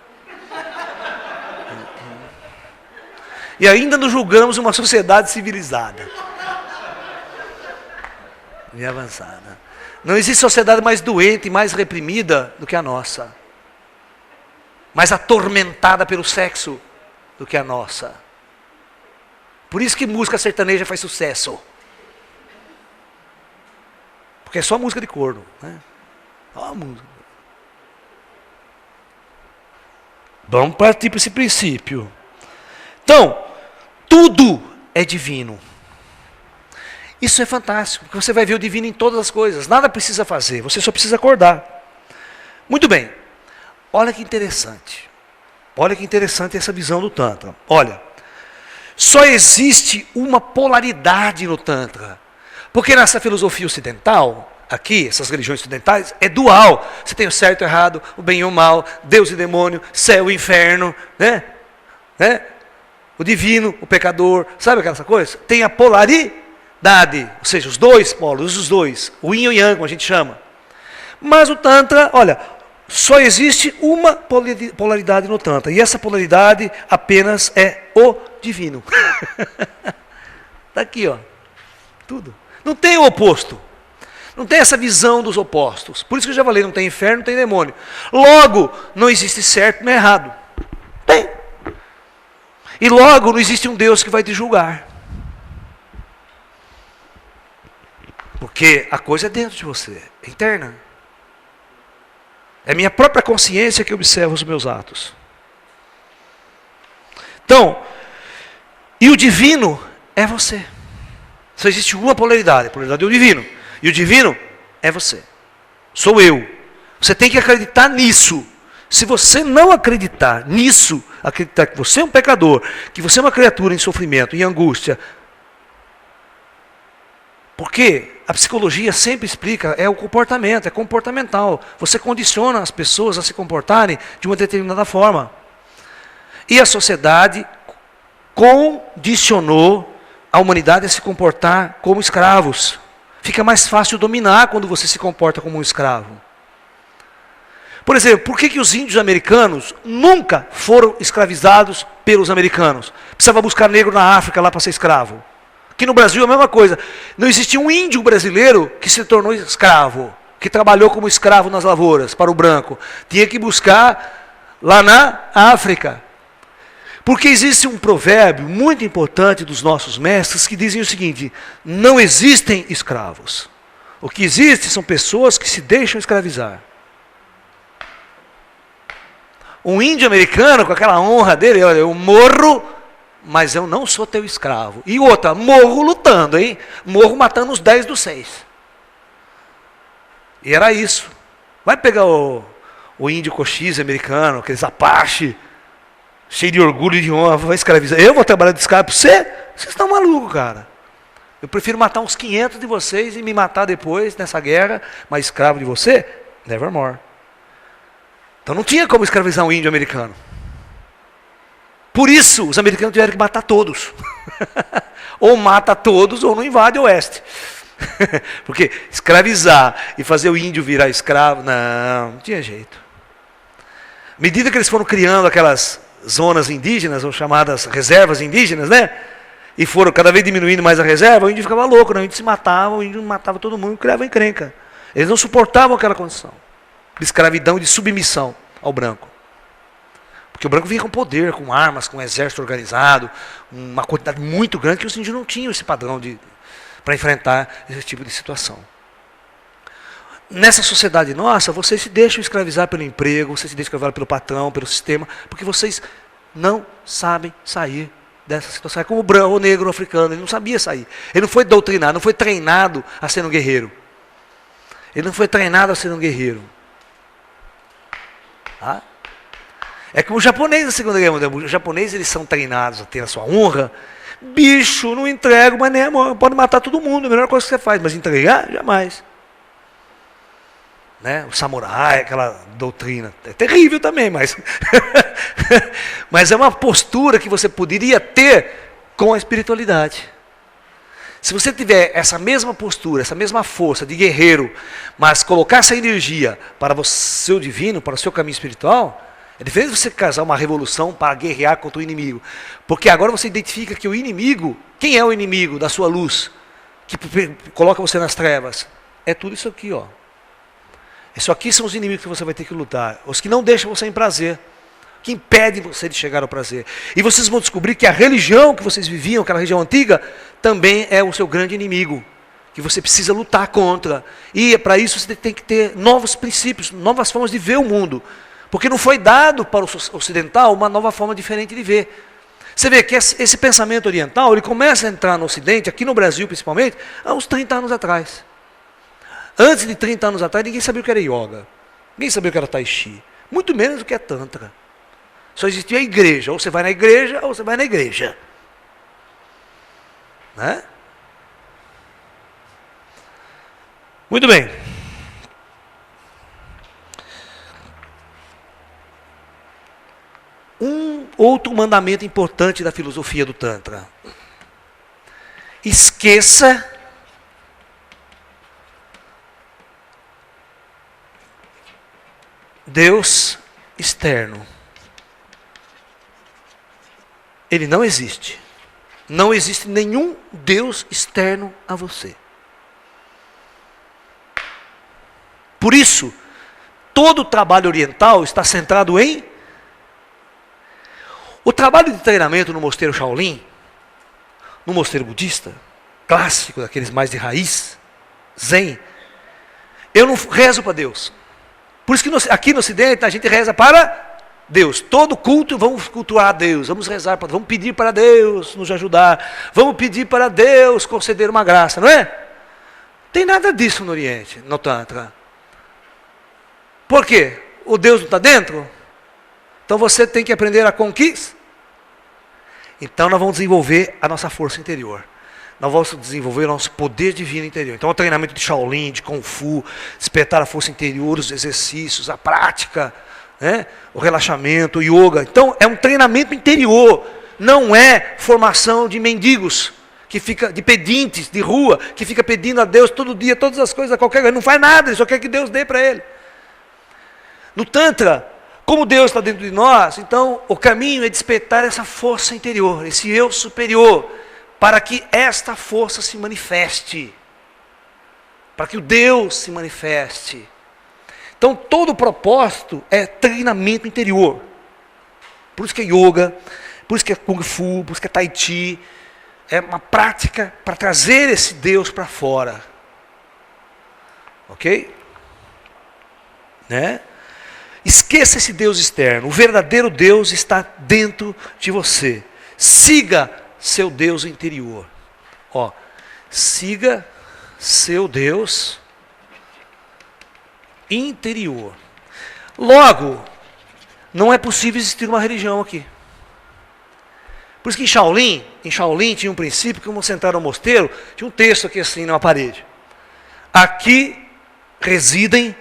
E ainda nos julgamos uma sociedade civilizada. E avançada. Não existe sociedade mais doente, mais reprimida do que a nossa. Mais atormentada pelo sexo do que a nossa. Por isso que música sertaneja faz sucesso. Porque é só música de corno. Né? Só música. Vamos partir para esse princípio. Então, tudo é divino. Isso é fantástico, porque você vai ver o divino em todas as coisas. Nada precisa fazer, você só precisa acordar. Muito bem. Olha que interessante. Olha que interessante essa visão do Tantra. Olha, só existe uma polaridade no Tantra. Porque nessa filosofia ocidental, aqui, essas religiões ocidentais, é dual. Você tem o certo e o errado, o bem e o mal, Deus e demônio, céu e inferno, né? O divino, o pecador, sabe aquela coisa? Tem a polaridade, ou seja, os dois polos, os dois, o yin e o yang, como a gente chama. Mas o Tantra, olha, só existe uma polaridade no Tantra, e essa polaridade apenas é o divino. Está aqui, ó, tudo. Não tem o oposto. Não tem essa visão dos opostos. Por isso que eu já falei, não tem inferno, não tem demônio. Logo, não existe certo nem errado. Tem. E logo, não existe um Deus que vai te julgar. Porque a coisa é dentro de você, é interna. É minha própria consciência que observa os meus atos. Então, E o divino é você. Só existe uma polaridade, a polaridade do divino. E o divino é você. Sou eu. Você tem que acreditar nisso. Se você não acreditar nisso, acreditar que você é um pecador, que você é uma criatura em sofrimento, em angústia. Porque a psicologia sempre explica, é o comportamento, é comportamental. Você condiciona as pessoas a se comportarem de uma determinada forma. E a sociedade condicionou a humanidade a se comportar como escravos. Fica mais fácil dominar quando você se comporta como um escravo. Por exemplo, por que os índios americanos nunca foram escravizados pelos americanos? Precisava buscar negro na África lá para ser escravo. Aqui no Brasil é a mesma coisa. Não existia um índio brasileiro que se tornou escravo, que trabalhou como escravo nas lavouras para o branco. Tinha que buscar lá na África. Porque existe um provérbio muito importante dos nossos mestres que dizem o seguinte: não existem escravos. O que existe são pessoas que se deixam escravizar. Um índio americano, com aquela honra dele, olha, eu morro, mas eu não sou teu escravo. E outra, morro lutando, hein? Morro matando os 10 dos 6. E era isso. Vai pegar o índio cochise americano, aqueles Apache, cheio de orgulho e de honra, vai escravizar. Eu vou trabalhar de escravo para você? Vocês estão malucos, cara. Eu prefiro matar uns 500 de vocês e me matar depois nessa guerra, mas escravo de você? Nevermore. Então não tinha como escravizar um índio americano. Por isso, os americanos tiveram que matar todos. Ou mata todos, ou não invade o oeste. Porque escravizar e fazer o índio virar escravo, não tinha jeito. À medida que eles foram criando aquelas zonas indígenas, ou chamadas reservas indígenas, né? E foram cada vez diminuindo mais a reserva, o índio ficava louco, né? O índio se matava, o índio matava todo mundo, criava encrenca. Eles não suportavam aquela condição de escravidão e de submissão ao branco. Porque o branco vinha com poder, com armas, com um exército organizado, uma quantidade muito grande que os índios não tinham esse padrão para enfrentar esse tipo de situação. Nessa sociedade nossa, vocês se deixam escravizar pelo emprego, vocês se deixam escravizar pelo patrão, pelo sistema, porque vocês não sabem sair dessa situação. É como o negro africano, ele não sabia sair. Ele não foi doutrinado, não foi treinado a ser um guerreiro. Ele não foi treinado a ser um guerreiro. Ah? É como o japonês na Segunda Guerra Mundial. Os japoneses, eles são treinados a ter a sua honra. Bicho, não entrego, mas nem pode matar todo mundo, é a melhor coisa que você faz, mas entregar, jamais. Né? O samurai, aquela doutrina, é terrível também, mas mas é uma postura que você poderia ter com a espiritualidade. Se você tiver essa mesma postura, essa mesma força de guerreiro, mas colocar essa energia para o seu divino, para o seu caminho espiritual, é diferente de você casar uma revolução para guerrear contra o inimigo. Porque agora você identifica que o inimigo, quem é o inimigo da sua luz, que coloca você nas trevas? É tudo isso aqui, ó. Isso aqui são os inimigos que você vai ter que lutar. Os que não deixam você em prazer. Que impedem você de chegar ao prazer. E vocês vão descobrir que a religião que vocês viviam, aquela religião antiga, também é o seu grande inimigo. Que você precisa lutar contra. E para isso você tem que ter novos princípios, novas formas de ver o mundo. Porque não foi dado para o ocidental uma nova forma diferente de ver. Você vê que esse pensamento oriental, ele começa a entrar no Ocidente, aqui no Brasil principalmente, há uns 30 anos atrás. Antes de 30 anos atrás, ninguém sabia o que era yoga. Ninguém sabia o que era tai chi. Muito menos o que é tantra. Só existia a igreja. Ou você vai na igreja, ou você vai na igreja. Né? Muito bem. Um outro mandamento importante da filosofia do Tantra. Esqueça Deus externo. Ele não existe. Não existe nenhum Deus externo a você. Por isso, todo o trabalho oriental está centrado em... O trabalho de treinamento no mosteiro Shaolin, no mosteiro budista, clássico, daqueles mais de raiz, Zen, eu não rezo para Deus. Por isso que aqui no Ocidente a gente reza para Deus. Todo culto vamos cultuar a Deus, vamos rezar, vamos pedir para Deus nos ajudar, vamos pedir para Deus conceder uma graça, não é? Tem nada disso no Oriente, no Tantra. Por quê? O Deus não está dentro? Então você tem que aprender a conquista. Então nós vamos desenvolver a nossa força interior. Nós vamos desenvolver o nosso poder divino interior. Então o treinamento de Shaolin, de Kung Fu, despertar a força interior, os exercícios, a prática, né? O relaxamento, o yoga. Então é um treinamento interior. Não é formação de mendigos, que fica, de pedintes de rua, que fica pedindo a Deus todo dia, todas as coisas, a qualquer coisa. Não faz nada, ele só quer que Deus dê para ele. No Tantra, como Deus está dentro de nós, então o caminho é despertar essa força interior, esse eu superior, para que esta força se manifeste, para que o Deus se manifeste. Então todo o propósito é treinamento interior. Por isso que é yoga, por isso que é Kung Fu, por isso que é Tai Chi. É uma prática para trazer esse Deus para fora. Ok? Né? Esqueça esse Deus externo. O verdadeiro Deus está dentro de você. Siga seu Deus interior. Ó, siga seu Deus interior. Logo, não é possível existir uma religião aqui. Por isso que em Shaolin tinha um princípio que, vamos entrar no mosteiro, tinha um texto aqui assim na parede. Aqui residem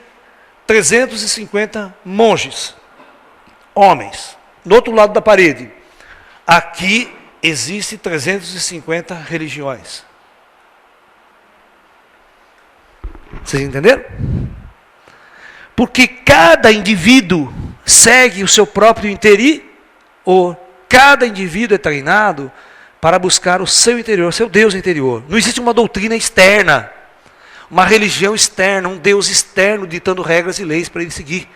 350 monges, homens. Do outro lado da parede, aqui existem 350 religiões. Vocês entenderam? Porque cada indivíduo segue o seu próprio interior. Cada indivíduo é treinado para buscar o seu interior, o seu Deus interior. Não existe uma doutrina externa, uma religião externa, um Deus externo ditando regras e leis para ele seguir.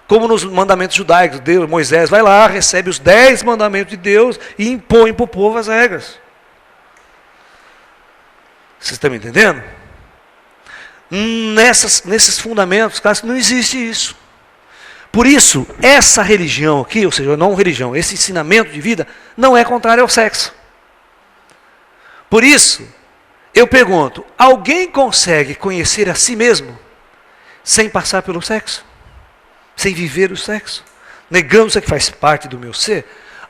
Como nos mandamentos judaicos, Deus, Moisés vai lá, recebe os 10 mandamentos de Deus e impõe para o povo as regras. Vocês estão me entendendo? Nesses fundamentos, claro, não existe isso. Por isso, essa religião aqui, ou seja, não religião, esse ensinamento de vida, não é contrário ao sexo. Por isso, eu pergunto, alguém consegue conhecer a si mesmo sem passar pelo sexo? Sem viver o sexo? Negando isso que faz parte do meu ser?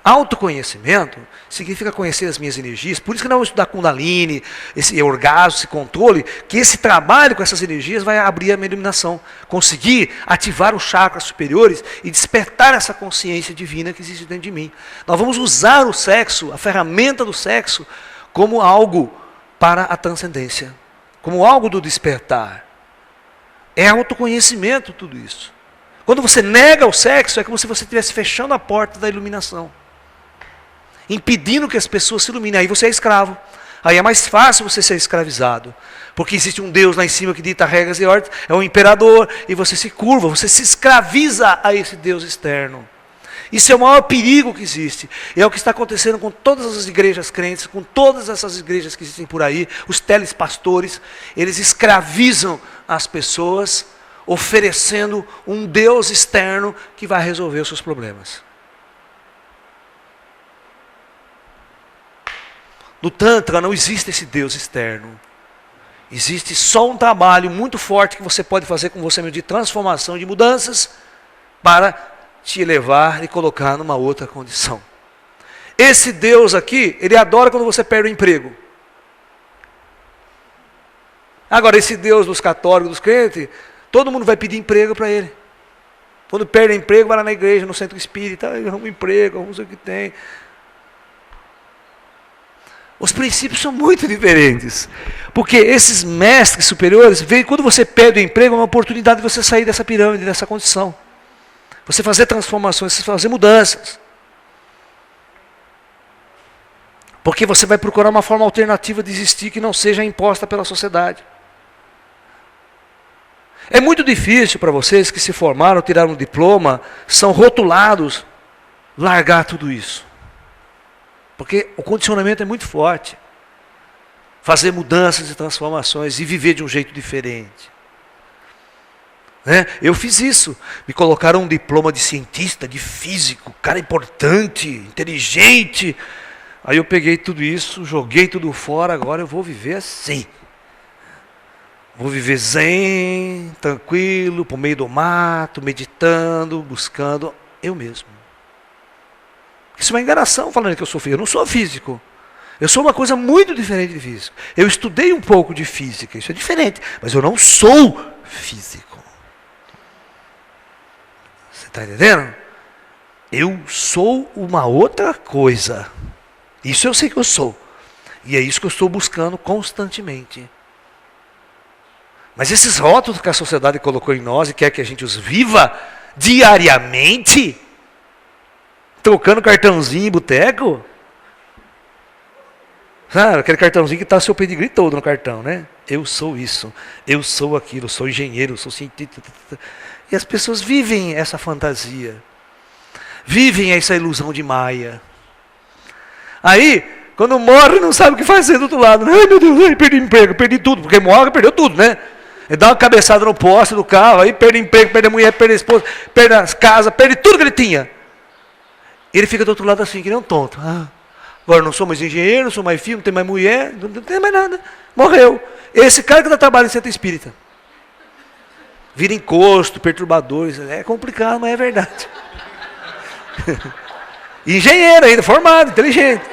Autoconhecimento significa conhecer as minhas energias. Por isso que nós vamos estudar Kundalini, esse orgasmo, esse controle, que esse trabalho com essas energias vai abrir a minha iluminação. Conseguir ativar os chakras superiores e despertar essa consciência divina que existe dentro de mim. Nós vamos usar o sexo, a ferramenta do sexo, como algo para a transcendência. Como algo do despertar. É autoconhecimento tudo isso. Quando você nega o sexo, é como se você estivesse fechando a porta da iluminação. Impedindo que as pessoas se iluminem. Aí você é escravo. Aí é mais fácil você ser escravizado. Porque existe um Deus lá em cima que dita regras e ordens, é um imperador, e você se curva, você se escraviza a esse Deus externo. Isso é o maior perigo que existe. E é o que está acontecendo com todas as igrejas crentes, com todas essas igrejas que existem por aí, os telespastores, eles escravizam as pessoas, oferecendo um Deus externo que vai resolver os seus problemas. No Tantra não existe esse Deus externo. Existe só um trabalho muito forte que você pode fazer com você mesmo de transformação, de mudanças, para te elevar e colocar numa outra condição. Esse Deus aqui, ele adora quando você perde o emprego. Agora, esse Deus dos católicos, dos crentes, todo mundo vai pedir emprego para ele. Quando perde o emprego, vai lá na igreja, no centro espírita, arruma um emprego, não sei o que tem. Os princípios são muito diferentes. Porque esses mestres superiores, veem quando você perde o emprego, é uma oportunidade de você sair dessa pirâmide, dessa condição. Você fazer transformações, você fazer mudanças. Porque você vai procurar uma forma alternativa de existir que não seja imposta pela sociedade. É muito difícil para vocês que se formaram, tiraram um diploma, são rotulados, largar tudo isso. Porque o condicionamento é muito forte. Fazer mudanças e transformações e viver de um jeito diferente. Né? Eu fiz isso. Me colocaram um diploma de cientista, de físico, cara importante, inteligente. Aí eu peguei tudo isso, joguei tudo fora, agora eu vou viver assim. Vou viver zen, tranquilo, por meio do mato, meditando, buscando eu mesmo. Isso é uma enganação falando que eu sou físico. Eu não sou físico. Eu sou uma coisa muito diferente de físico. Eu estudei um pouco de física, isso é diferente. Mas eu não sou físico. Você está entendendo? Eu sou uma outra coisa. Isso eu sei que eu sou. E é isso que eu estou buscando constantemente. Mas esses rótulos que a sociedade colocou em nós e quer que a gente os viva diariamente, trocando cartãozinho em boteco, sabe, aquele cartãozinho que está o seu pedigree todo no cartão, né? Eu sou isso, eu sou aquilo, eu sou engenheiro, eu sou cientista. E as pessoas vivem essa fantasia, vivem essa ilusão de Maia. Aí, quando morre, não sabe o que fazer do outro lado. Ai meu Deus, ai, perdi emprego, perdi tudo, porque morre, perdeu tudo, né? Ele dá uma cabeçada no poste do carro, aí perde emprego, perde a mulher, perde a esposa, perde as casas, perde tudo que ele tinha. E ele fica do outro lado assim, que nem um tonto. Agora não sou mais engenheiro, não sou mais filho, não tenho mais mulher, não tem mais nada. Morreu. Esse cara que dá trabalho em centro espírita. Vira encosto, perturbadores. É complicado, mas é verdade. Engenheiro ainda, formado, inteligente.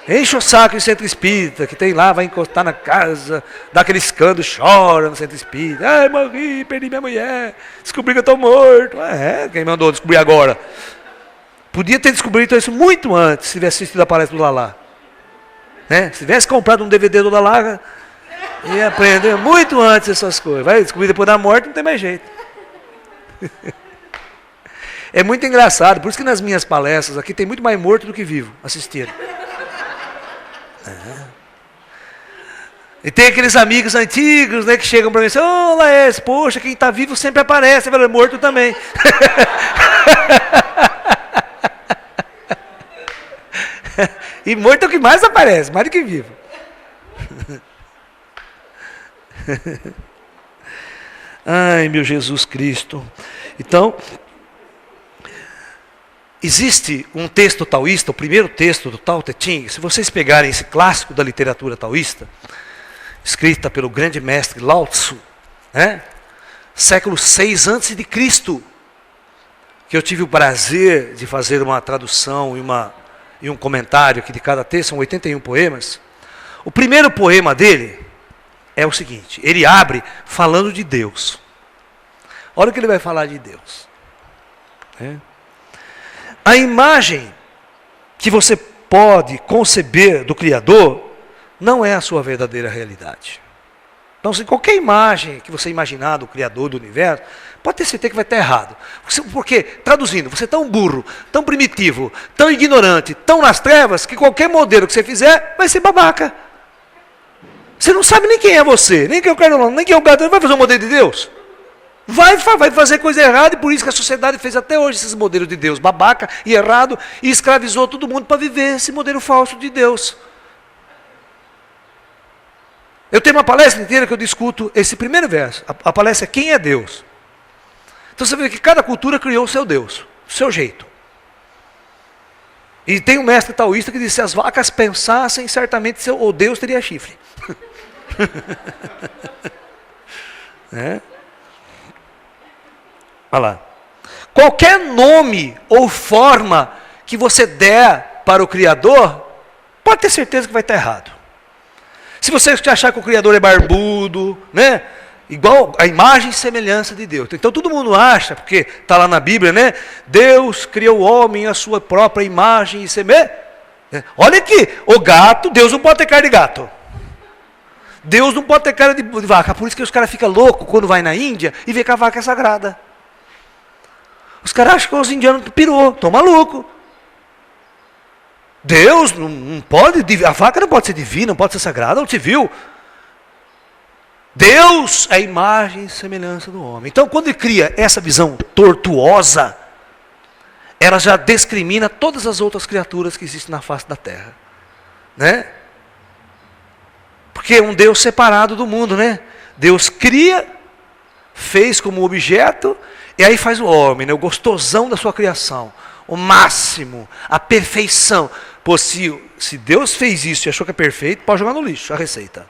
Enche o saco em centro espírita, que tem lá, vai encostar na casa, dá aquele escândalo, chora no centro espírita. Ai, morri, perdi minha mulher, descobri que eu estou morto. Quem mandou descobrir agora? Podia ter descoberto isso muito antes, se tivesse assistido a palestra do Lalá. Né? Se tivesse comprado um DVD do Lalá, ia aprender muito antes essas coisas. Vai descobrir depois da morte, não tem mais jeito. É muito engraçado, por isso que nas minhas palestras aqui tem muito mais morto do que vivo assistindo. E tem aqueles amigos antigos, né, que chegam para mim e dizem, ô Laércio, poxa, quem está vivo sempre aparece, é morto também. E morto é o que mais aparece, mais do que vivo. Ai, meu Jesus Cristo. Então, existe um texto taoísta, o primeiro texto do Tao Te Ching. Se vocês pegarem esse clássico da literatura taoísta, escrita pelo grande mestre Lao Tzu, né? Século 6 a.C., que eu tive o prazer de fazer uma tradução e um comentário aqui de cada texto, são 81 poemas. O primeiro poema dele é o seguinte, ele abre falando de Deus. Olha o que ele vai falar de Deus. A imagem que você pode conceber do Criador não é a sua verdadeira realidade. Então, se qualquer imagem que você imaginar do Criador do universo, pode ter certeza que vai estar errado. Porque, traduzindo, você é tão burro, tão primitivo, tão ignorante, tão nas trevas, que qualquer modelo que você fizer vai ser babaca. Você não sabe nem quem é você, nem quem é o Carolão, nem quem é o gato. Vai fazer um modelo de Deus? Vai fazer coisa errada, e por isso que a sociedade fez até hoje esses modelos de Deus babaca e errado, e escravizou todo mundo para viver esse modelo falso de Deus. Eu tenho uma palestra inteira que eu discuto esse primeiro verso. A palestra é quem é Deus. Então você vê que cada cultura criou o seu Deus, o seu jeito. E tem um mestre taoísta que diz, se as vacas pensassem, certamente o Deus teria chifre. Olha lá. Qualquer nome ou forma que você der para o Criador, pode ter certeza que vai estar errado. Se você achar que o Criador é barbudo, né? Igual a imagem e semelhança de Deus. Então todo mundo acha, porque está lá na Bíblia, né? Deus criou o homem à sua própria imagem e semelhança. Olha aqui, o gato, Deus não pode ter cara de gato. Deus não pode ter cara de vaca. Por isso que os caras ficam loucos quando vai na Índia e vê que a vaca é sagrada. Os caras acham que os indianos pirou, estão malucos. Deus não pode, a vaca não pode ser divina, não pode ser sagrada, não se viu. Deus é a imagem e semelhança do homem. Então, quando ele cria essa visão tortuosa, ela já discrimina todas as outras criaturas que existem na face da terra. Né? Porque é um Deus separado do mundo, né? Deus cria, fez como objeto, e aí faz o homem, né? O gostosão da sua criação, o máximo, a perfeição. Pô, se Deus fez isso e achou que é perfeito, pode jogar no lixo a receita.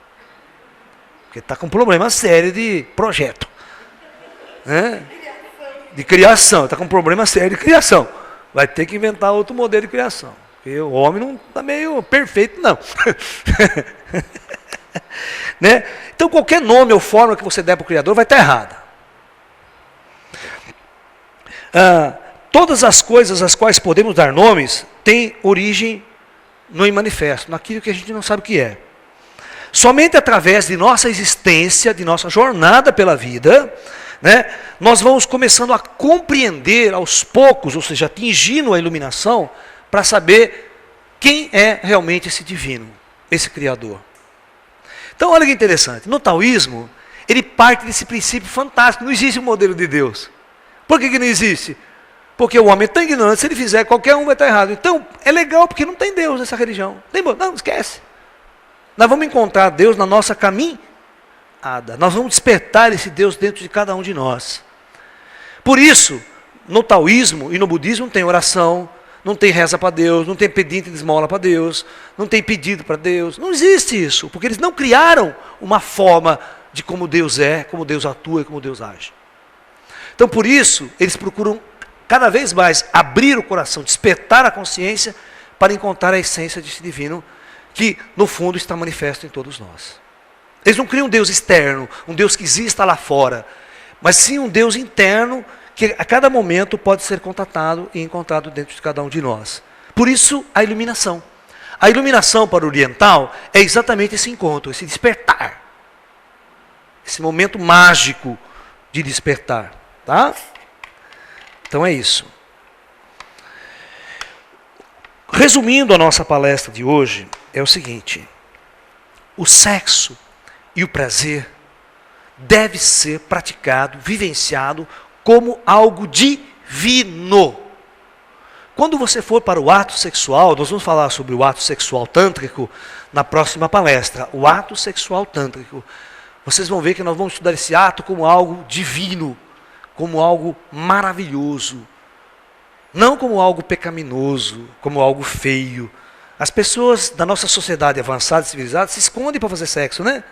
Porque está com um problema sério de projeto. Né? De criação, está com um problema sério de criação. Vai ter que inventar outro modelo de criação. Porque o homem não está meio perfeito, não. Né? Então qualquer nome ou forma que você der para o Criador vai estar errada. Todas as coisas às quais podemos dar nomes têm origem no imanifesto, naquilo que a gente não sabe o que é. Somente através de nossa existência, de nossa jornada pela vida, né, nós vamos começando a compreender aos poucos, ou seja, atingindo a iluminação, para saber quem é realmente esse divino, esse Criador. Então, olha que interessante. No taoísmo, ele parte desse princípio fantástico. Não existe um modelo de Deus. Por que não existe? Porque o homem é tão ignorante, se ele fizer, qualquer um vai estar errado. Então, é legal, porque não tem Deus nessa religião. Não, esquece. Nós vamos encontrar Deus na nossa caminhada. Nós vamos despertar esse Deus dentro de cada um de nós. Por isso, no taoísmo e no budismo não tem oração, não tem reza para Deus, não tem pedinte de esmola para Deus, não tem pedido para Deus. Não existe isso, porque eles não criaram uma forma de como Deus é, como Deus atua e como Deus age. Então, por isso, eles procuram cada vez mais abrir o coração, despertar a consciência para encontrar a essência desse divino que, no fundo, está manifesto em todos nós. Eles não criam um Deus externo, um Deus que exista lá fora, mas sim um Deus interno que a cada momento pode ser contatado e encontrado dentro de cada um de nós. Por isso, a iluminação. A iluminação para o oriental é exatamente esse encontro, esse despertar. Esse momento mágico de despertar. Tá? Então é isso. Resumindo a nossa palestra de hoje, é o seguinte: o sexo e o prazer deve ser praticado, vivenciado como algo divino. Quando você for para o ato sexual, nós vamos falar sobre o ato sexual tântrico na próxima palestra. O ato sexual tântrico. Vocês vão ver que nós vamos estudar esse ato como algo divino, como algo maravilhoso. Não como algo pecaminoso, como algo feio. As pessoas da nossa sociedade avançada e civilizada se escondem para fazer sexo, né?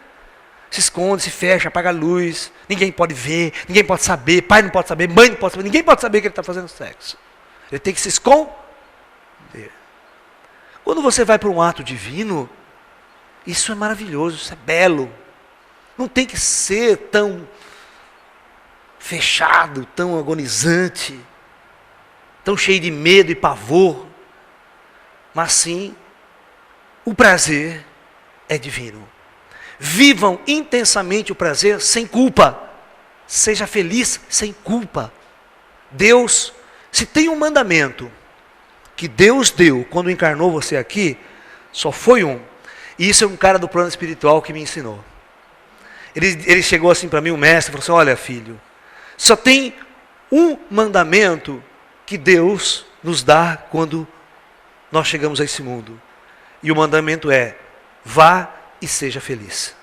Se esconde, se fecha, apaga a luz, ninguém pode ver, ninguém pode saber, pai não pode saber, mãe não pode saber, ninguém pode saber que ele está fazendo sexo. Ele tem que se esconder. Quando você vai para um ato divino, isso é maravilhoso, isso é belo. Não tem que ser tão fechado, tão agonizante, tão cheio de medo e pavor, mas sim, o prazer é divino. Vivam intensamente o prazer sem culpa. Seja feliz sem culpa. Deus, se tem um mandamento que Deus deu quando encarnou você aqui, só foi um. E isso é um cara do plano espiritual que me ensinou. Ele chegou assim para mim, o mestre, falou assim: olha, filho, só tem um mandamento que Deus nos dá quando nós chegamos a esse mundo. E o mandamento é: vá e seja feliz.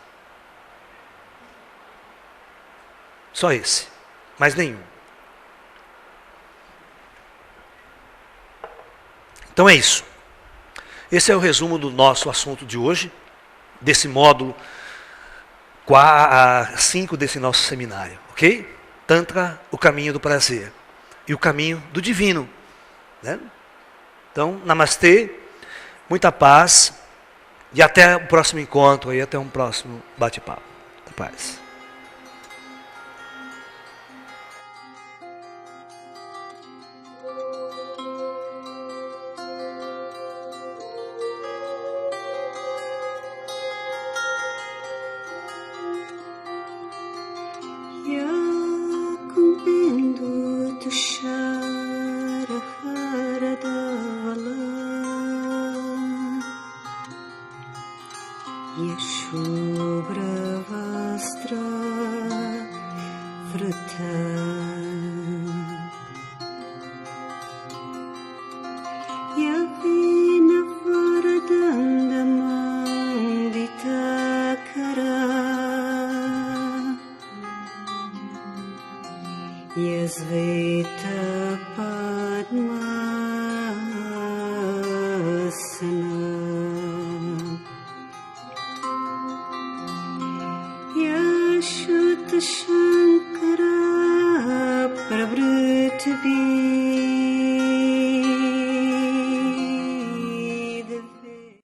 Só esse, mais nenhum. Então é isso. Esse é o resumo do nosso assunto de hoje, desse módulo 5 desse nosso seminário, ok? Tantra, o caminho do prazer e o caminho do divino, né? Então, namastê, muita paz. E até o próximo encontro, e até um próximo bate-papo. Paz. Yasveta Padmasana Yashut Shankara Prabhrutvi